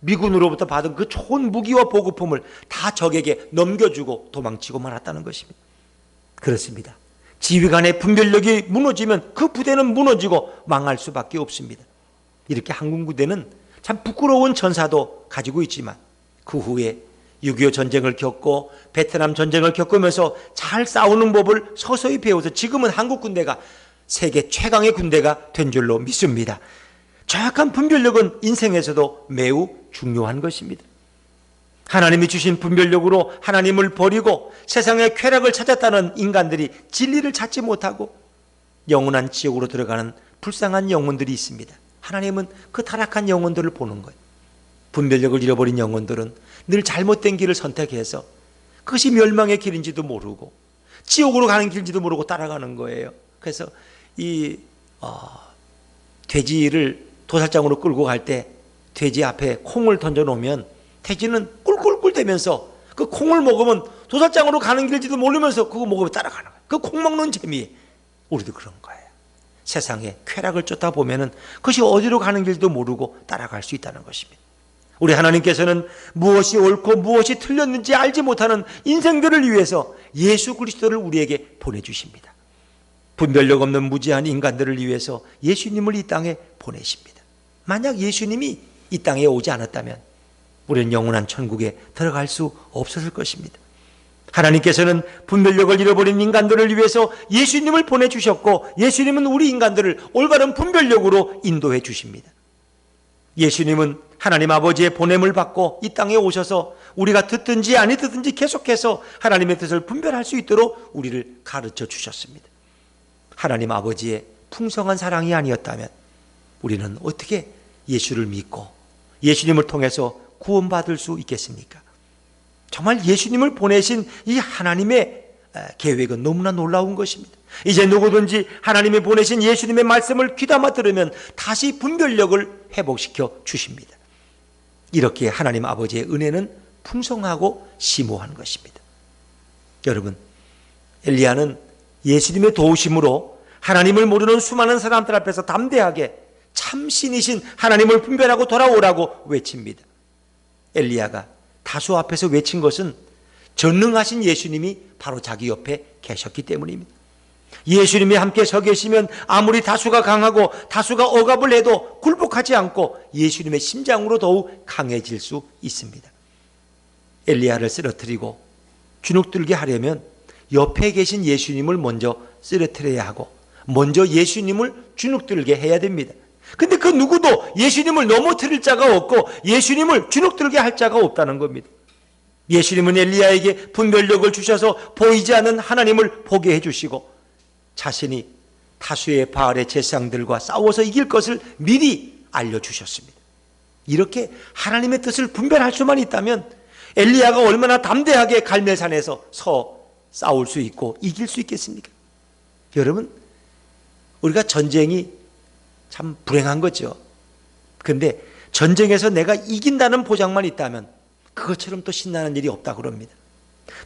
미군으로부터 받은 그 좋은 무기와 보급품을 다 적에게 넘겨주고 도망치고 말았다는 것입니다. 그렇습니다. 지휘관의 분별력이 무너지면 그 부대는 무너지고 망할 수밖에 없습니다. 이렇게 한국 부대는 참 부끄러운 전사도 가지고 있지만 그 후에 6.25 전쟁을 겪고 베트남 전쟁을 겪으면서 잘 싸우는 법을 서서히 배워서 지금은 한국 군대가 세계 최강의 군대가 된 줄로 믿습니다. 정확한 분별력은 인생에서도 매우 중요한 것입니다. 하나님이 주신 분별력으로 하나님을 버리고 세상의 쾌락을 찾았다는 인간들이 진리를 찾지 못하고 영원한 지옥으로 들어가는 불쌍한 영혼들이 있습니다. 하나님은 그 타락한 영혼들을 보는 거예요. 분별력을 잃어버린 영혼들은 늘 잘못된 길을 선택해서 그것이 멸망의 길인지도 모르고 지옥으로 가는 길인지도 모르고 따라가는 거예요. 그래서 이 돼지를 도살장으로 끌고 갈 때 돼지 앞에 콩을 던져놓으면 돼지는 꿀꿀꿀 대면서 그 콩을 먹으면 도살장으로 가는 길지도 모르면서 그거 먹으면 따라가는 거예요. 그 콩 먹는 재미. 우리도 그런 거예요. 세상에 쾌락을 쫓다 보면은 그것이 어디로 가는 길도 모르고 따라갈 수 있다는 것입니다. 우리 하나님께서는 무엇이 옳고 무엇이 틀렸는지 알지 못하는 인생들을 위해서 예수 그리스도를 우리에게 보내주십니다. 분별력 없는 무지한 인간들을 위해서 예수님을 이 땅에 보내십니다. 만약 예수님이 이 땅에 오지 않았다면 우리는 영원한 천국에 들어갈 수 없었을 것입니다. 하나님께서는 분별력을 잃어버린 인간들을 위해서 예수님을 보내주셨고 예수님은 우리 인간들을 올바른 분별력으로 인도해 주십니다. 예수님은 하나님 아버지의 보냄을 받고 이 땅에 오셔서 우리가 듣든지 아니 듣든지 계속해서 하나님의 뜻을 분별할 수 있도록 우리를 가르쳐 주셨습니다. 하나님 아버지의 풍성한 사랑이 아니었다면 우리는 어떻게 예수를 믿고 예수님을 통해서 구원받을 수 있겠습니까? 정말 예수님을 보내신 이 하나님의 계획은 너무나 놀라운 것입니다. 이제 누구든지 하나님이 보내신 예수님의 말씀을 귀담아 들으면 다시 분별력을 회복시켜 주십니다. 이렇게 하나님 아버지의 은혜는 풍성하고 심오한 것입니다. 여러분, 엘리야는 예수님의 도우심으로 하나님을 모르는 수많은 사람들 앞에서 담대하게 참 신이신 하나님을 분별하고 돌아오라고 외칩니다. 엘리야가 다수 앞에서 외친 것은 전능하신 예수님이 바로 자기 옆에 계셨기 때문입니다. 예수님이 함께 서 계시면 아무리 다수가 강하고 다수가 억압을 해도 굴복하지 않고 예수님의 심장으로 더욱 강해질 수 있습니다. 엘리야를 쓰러뜨리고 주눅들게 하려면 옆에 계신 예수님을 먼저 쓰러뜨려야 하고 먼저 예수님을 주눅들게 해야 됩니다. 근데 그 누구도 예수님을 넘어뜨릴 자가 없고 예수님을 주눅들게 할 자가 없다는 겁니다. 예수님은 엘리야에게 분별력을 주셔서 보이지 않는 하나님을 보게 해주시고 자신이 다수의 바알의 제사장들과 싸워서 이길 것을 미리 알려주셨습니다. 이렇게 하나님의 뜻을 분별할 수만 있다면 엘리야가 얼마나 담대하게 갈멜산에서 싸울 수 있고 이길 수 있겠습니까? 여러분, 우리가 전쟁이 참 불행한 거죠. 그런데 전쟁에서 내가 이긴다는 보장만 있다면 그것처럼 또 신나는 일이 없다 그럽니다.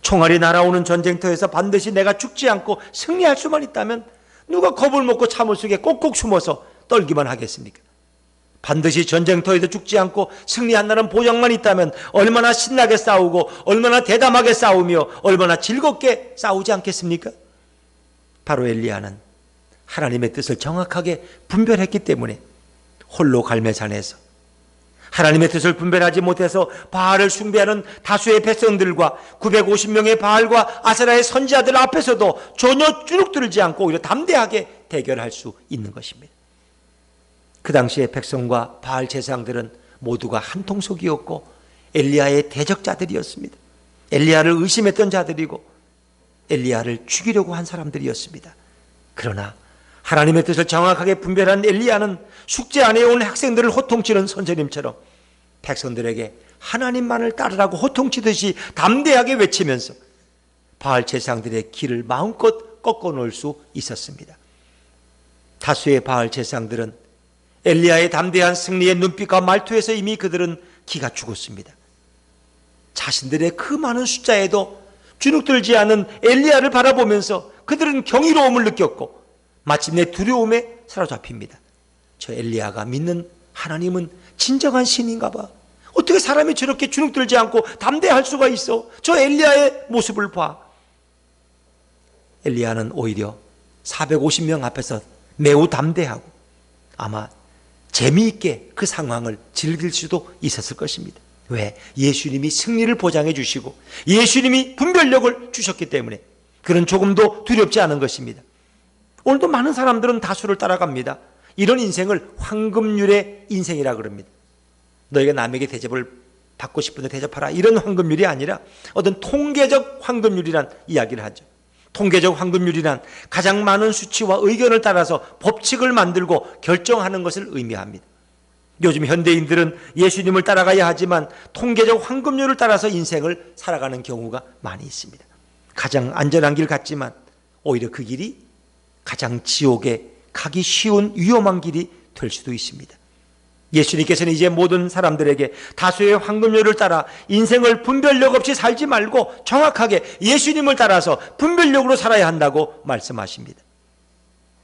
총알이 날아오는 전쟁터에서 반드시 내가 죽지 않고 승리할 수만 있다면 누가 겁을 먹고 참을 속에 꼭꼭 숨어서 떨기만 하겠습니까? 반드시 전쟁터에도 죽지 않고 승리한다는 보장만 있다면 얼마나 신나게 싸우고 얼마나 대담하게 싸우며 얼마나 즐겁게 싸우지 않겠습니까? 바로 엘리야는 하나님의 뜻을 정확하게 분별했기 때문에 홀로 갈멜산에서 하나님의 뜻을 분별하지 못해서 바알을 숭배하는 다수의 백성들과 950명의 바알과 아세라의 선지자들 앞에서도 전혀 주눅들지 않고 오히려 담대하게 대결할 수 있는 것입니다. 그 당시에 백성과 바알 제사장들은 모두가 한 통속이었고 엘리야의 대적자들이었습니다. 엘리야를 의심했던 자들이고 엘리야를 죽이려고 한 사람들이었습니다. 그러나 하나님의 뜻을 정확하게 분별한 엘리야는 숙제 안 해온 학생들을 호통치는 선생님처럼 백성들에게 하나님만을 따르라고 호통치듯이 담대하게 외치면서 바알 제사장들의 길을 마음껏 꺾어놓을 수 있었습니다. 다수의 바알 제사장들은 엘리야의 담대한 승리의 눈빛과 말투에서 이미 그들은 기가 죽었습니다. 자신들의 그 많은 숫자에도 주눅들지 않은 엘리야를 바라보면서 그들은 경이로움을 느꼈고 마침내 두려움에 사로잡힙니다. 저 엘리야가 믿는 하나님은 진정한 신인가 봐. 어떻게 사람이 저렇게 주눅들지 않고 담대할 수가 있어? 저 엘리야의 모습을 봐. 엘리야는 오히려 450명 앞에서 매우 담대하고 아마 재미있게 그 상황을 즐길 수도 있었을 것입니다. 왜? 예수님이 승리를 보장해 주시고 예수님이 분별력을 주셨기 때문에 그는 조금도 두렵지 않은 것입니다. 오늘도 많은 사람들은 다수를 따라갑니다. 이런 인생을 황금률의 인생이라 그럽니다. 너희가 남에게 대접을 받고 싶은데 대접하라, 이런 황금률이 아니라 어떤 통계적 황금률이란 이야기를 하죠. 통계적 황금률이란 가장 많은 수치와 의견을 따라서 법칙을 만들고 결정하는 것을 의미합니다. 요즘 현대인들은 예수님을 따라가야 하지만 통계적 황금률을 따라서 인생을 살아가는 경우가 많이 있습니다. 가장 안전한 길 같지만 오히려 그 길이 가장 지옥에 가기 쉬운 위험한 길이 될 수도 있습니다. 예수님께서는 이제 모든 사람들에게 다수의 황금률을 따라 인생을 분별력 없이 살지 말고 정확하게 예수님을 따라서 분별력으로 살아야 한다고 말씀하십니다.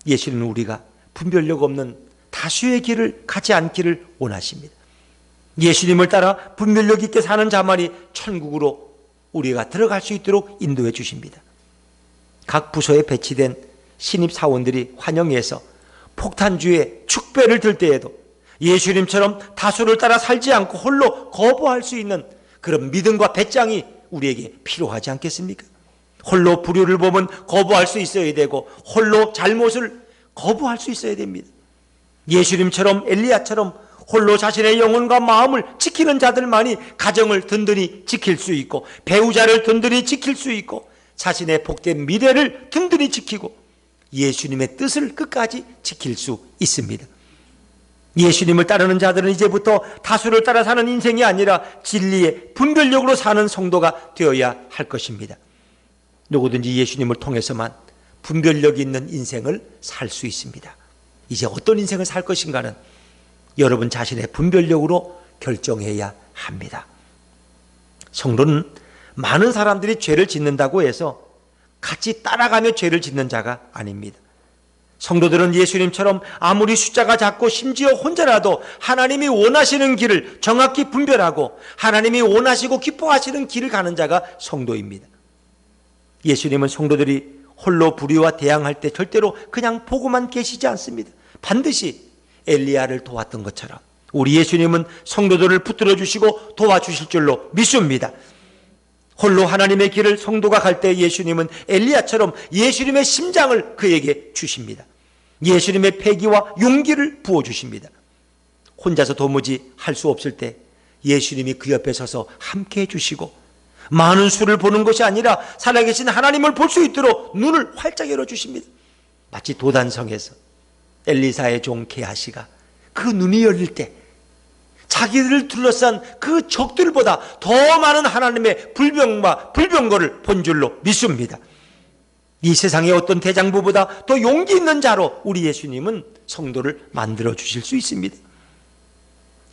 예수님은 우리가 분별력 없는 다수의 길을 가지 않기를 원하십니다. 예수님을 따라 분별력 있게 사는 자만이 천국으로 우리가 들어갈 수 있도록 인도해 주십니다. 각 부서에 배치된 신입사원들이 환영회에서 폭탄주의 축배를 들 때에도 예수님처럼 다수를 따라 살지 않고 홀로 거부할 수 있는 그런 믿음과 배짱이 우리에게 필요하지 않겠습니까? 홀로 불효를 보면 거부할 수 있어야 되고 홀로 잘못을 거부할 수 있어야 됩니다. 예수님처럼 엘리야처럼 홀로 자신의 영혼과 마음을 지키는 자들만이 가정을 든든히 지킬 수 있고 배우자를 든든히 지킬 수 있고 자신의 복된 미래를 든든히 지키고 예수님의 뜻을 끝까지 지킬 수 있습니다. 예수님을 따르는 자들은 이제부터 다수를 따라 사는 인생이 아니라 진리의 분별력으로 사는 성도가 되어야 할 것입니다. 누구든지 예수님을 통해서만 분별력 있는 인생을 살 수 있습니다. 이제 어떤 인생을 살 것인가는 여러분 자신의 분별력으로 결정해야 합니다. 성도는 많은 사람들이 죄를 짓는다고 해서 같이 따라가며 죄를 짓는 자가 아닙니다. 성도들은 예수님처럼 아무리 숫자가 작고 심지어 혼자라도 하나님이 원하시는 길을 정확히 분별하고 하나님이 원하시고 기뻐하시는 길을 가는 자가 성도입니다. 예수님은 성도들이 홀로 불의와 대항할 때 절대로 그냥 보고만 계시지 않습니다. 반드시 엘리야를 도왔던 것처럼 우리 예수님은 성도들을 붙들어 주시고 도와주실 줄로 믿습니다. 홀로 하나님의 길을 성도가 갈 때 예수님은 엘리야처럼 예수님의 심장을 그에게 주십니다. 예수님의 패기와 용기를 부어주십니다. 혼자서 도무지 할 수 없을 때 예수님이 그 옆에 서서 함께 해주시고 많은 수를 보는 것이 아니라 살아계신 하나님을 볼 수 있도록 눈을 활짝 열어주십니다. 마치 도단성에서 엘리사의 종 게하시가 그 눈이 열릴 때 자기들을 둘러싼 그 적들보다 더 많은 하나님의 불병과 불병거를 본 줄로 믿습니다. 이 세상의 어떤 대장부보다 더 용기 있는 자로 우리 예수님은 성도를 만들어 주실 수 있습니다.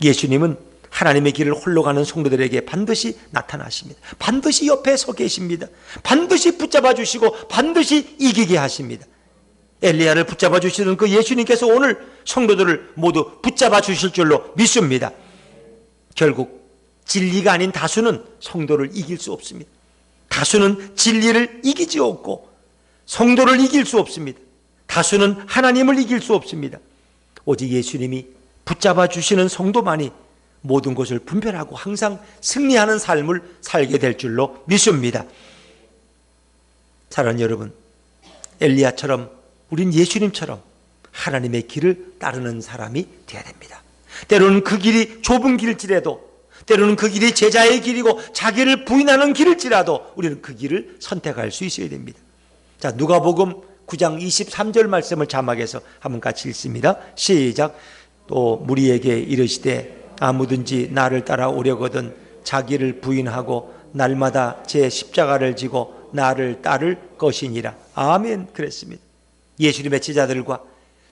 예수님은 하나님의 길을 홀로 가는 성도들에게 반드시 나타나십니다. 반드시 옆에 서 계십니다. 반드시 붙잡아 주시고 반드시 이기게 하십니다. 엘리야를 붙잡아 주시는 그 예수님께서 오늘 성도들을 모두 붙잡아 주실 줄로 믿습니다. 결국 진리가 아닌 다수는 성도를 이길 수 없습니다. 다수는 진리를 이기지 없고 성도를 이길 수 없습니다. 다수는 하나님을 이길 수 없습니다. 오직 예수님이 붙잡아 주시는 성도만이 모든 것을 분별하고 항상 승리하는 삶을 살게 될 줄로 믿습니다. 사랑하는 여러분, 엘리야처럼 우린 예수님처럼 하나님의 길을 따르는 사람이 되어야 됩니다. 때로는 그 길이 좁은 길일지라도, 때로는 그 길이 제자의 길이고 자기를 부인하는 길일지라도 우리는 그 길을 선택할 수 있어야 됩니다. 자, 누가복음 9장 23절 말씀을 자막해서 한번 같이 읽습니다. 시작. 또 무리에게 이르시되 아무든지 나를 따라오려거든 자기를 부인하고 날마다 제 십자가를 지고 나를 따를 것이니라. 아멘. 그랬습니다. 예수님의 제자들과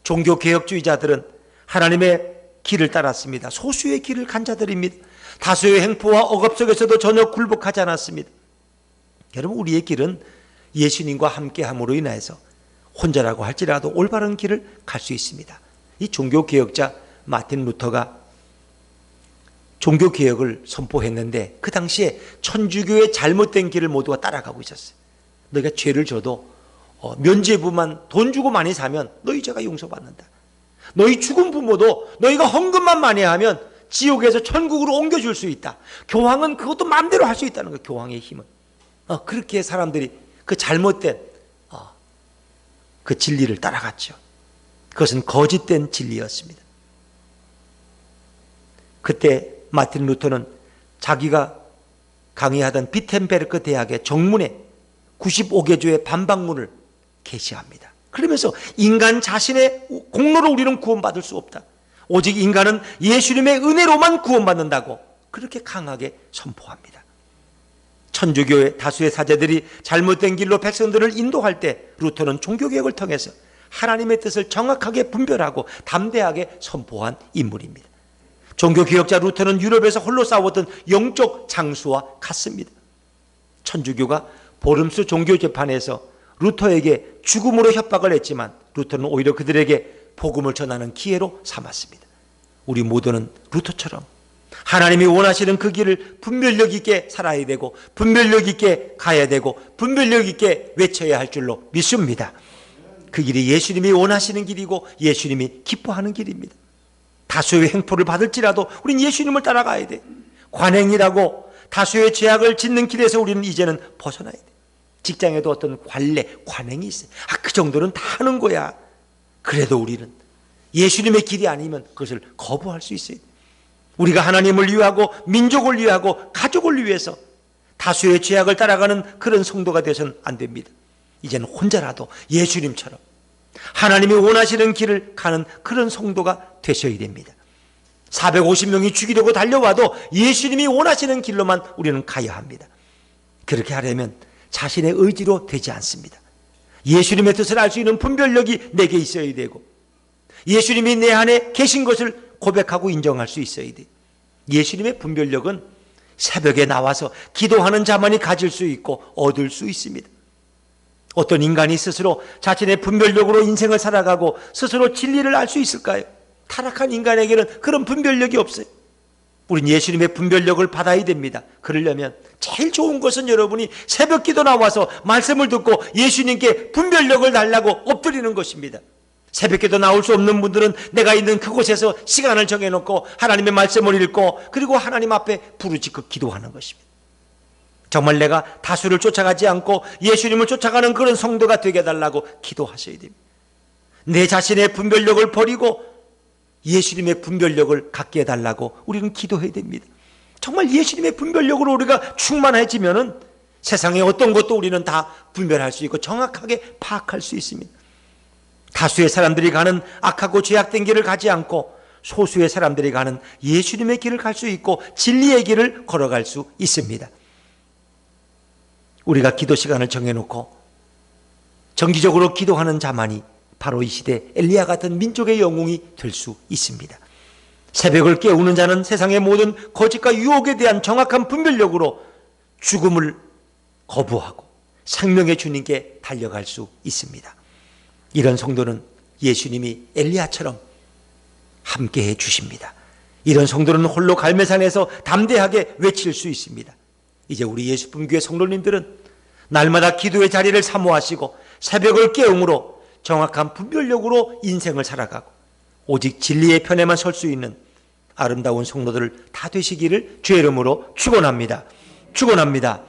종교개혁주의자들은 하나님의 길을 따랐습니다. 소수의 길을 간 자들입니다. 다수의 행포와 억압 속에서도 전혀 굴복하지 않았습니다. 여러분, 우리의 길은 예수님과 함께함으로 인해서 혼자라고 할지라도 올바른 길을 갈 수 있습니다. 이 종교개혁자 마틴 루터가 종교개혁을 선포했는데 그 당시에 천주교의 잘못된 길을 모두가 따라가고 있었어요. 너희가 죄를 져도 면죄부만 돈 주고 많이 사면 너희 죄가 용서받는다. 너희 죽은 부모도 너희가 헌금만 많이 하면 지옥에서 천국으로 옮겨줄 수 있다. 교황은 그것도 마음대로 할 수 있다는 거예요. 교황의 힘은. 그렇게 사람들이 그 잘못된 그 진리를 따라갔죠. 그것은 거짓된 진리였습니다. 그때 마틴 루터는 자기가 강의하던 비텐베르크 대학의 정문에 95개조의 반박문을 게시합니다. 그러면서 인간 자신의 공로로 우리는 구원받을 수 없다. 오직 인간은 예수님의 은혜로만 구원받는다고 그렇게 강하게 선포합니다. 천주교의 다수의 사제들이 잘못된 길로 백성들을 인도할 때 루터는 종교개혁을 통해서 하나님의 뜻을 정확하게 분별하고 담대하게 선포한 인물입니다. 종교개혁자 루터는 유럽에서 홀로 싸웠던 영적 장수와 같습니다. 천주교가 보름수 종교재판에서 루터에게 죽음으로 협박을 했지만 루터는 오히려 그들에게 복음을 전하는 기회로 삼았습니다. 우리 모두는 루터처럼 하나님이 원하시는 그 길을 분별력 있게 살아야 되고 분별력 있게 가야 되고 분별력 있게 외쳐야 할 줄로 믿습니다. 그 길이 예수님이 원하시는 길이고 예수님이 기뻐하는 길입니다. 다수의 행포를 받을지라도 우린 예수님을 따라가야 돼. 관행이라고 다수의 죄악을 짓는 길에서 우리는 이제는 벗어나야 돼. 직장에도 어떤 관행이 있어요. 그 정도는 다 하는 거야. 그래도 우리는 예수님의 길이 아니면 그것을 거부할 수 있어요. 우리가 하나님을 위하고 민족을 위하고 가족을 위해서 다수의 죄악을 따라가는 그런 성도가 되어서는 안 됩니다. 이제는 혼자라도 예수님처럼 하나님이 원하시는 길을 가는 그런 성도가 되셔야 됩니다. 450명이 죽이려고 달려와도 예수님이 원하시는 길로만 우리는 가야 합니다. 그렇게 하려면 자신의 의지로 되지 않습니다. 예수님의 뜻을 알 수 있는 분별력이 내게 있어야 되고 예수님이 내 안에 계신 것을 고백하고 인정할 수 있어야 돼. 예수님의 분별력은 새벽에 나와서 기도하는 자만이 가질 수 있고 얻을 수 있습니다. 어떤 인간이 스스로 자신의 분별력으로 인생을 살아가고 스스로 진리를 알 수 있을까요? 타락한 인간에게는 그런 분별력이 없어요. 우린 예수님의 분별력을 받아야 됩니다. 그러려면 제일 좋은 것은 여러분이 새벽 기도 나와서 말씀을 듣고 예수님께 분별력을 달라고 엎드리는 것입니다. 새벽 기도 나올 수 없는 분들은 내가 있는 그곳에서 시간을 정해놓고 하나님의 말씀을 읽고 그리고 하나님 앞에 부르짖고 기도하는 것입니다. 정말 내가 다수를 쫓아가지 않고 예수님을 쫓아가는 그런 성도가 되게 해달라고 기도하셔야 됩니다. 내 자신의 분별력을 버리고 예수님의 분별력을 갖게 해달라고 우리는 기도해야 됩니다. 정말 예수님의 분별력으로 우리가 충만해지면은 세상의 어떤 것도 우리는 다 분별할 수 있고 정확하게 파악할 수 있습니다. 다수의 사람들이 가는 악하고 죄악된 길을 가지 않고 소수의 사람들이 가는 예수님의 길을 갈 수 있고 진리의 길을 걸어갈 수 있습니다. 우리가 기도 시간을 정해놓고 정기적으로 기도하는 자만이 바로 이 시대 엘리야 같은 민족의 영웅이 될 수 있습니다. 새벽을 깨우는 자는 세상의 모든 거짓과 유혹에 대한 정확한 분별력으로 죽음을 거부하고 생명의 주님께 달려갈 수 있습니다. 이런 성도는 예수님이 엘리야처럼 함께해 주십니다. 이런 성도는 홀로 갈매산에서 담대하게 외칠 수 있습니다. 이제 우리 예수품교회 성도님들은 날마다 기도의 자리를 사모하시고 새벽을 깨움으로 정확한 분별력으로 인생을 살아가고 오직 진리의 편에만 설 수 있는 아름다운 성도들 다 되시기를 주의 이름으로 축원합니다. 축원합니다.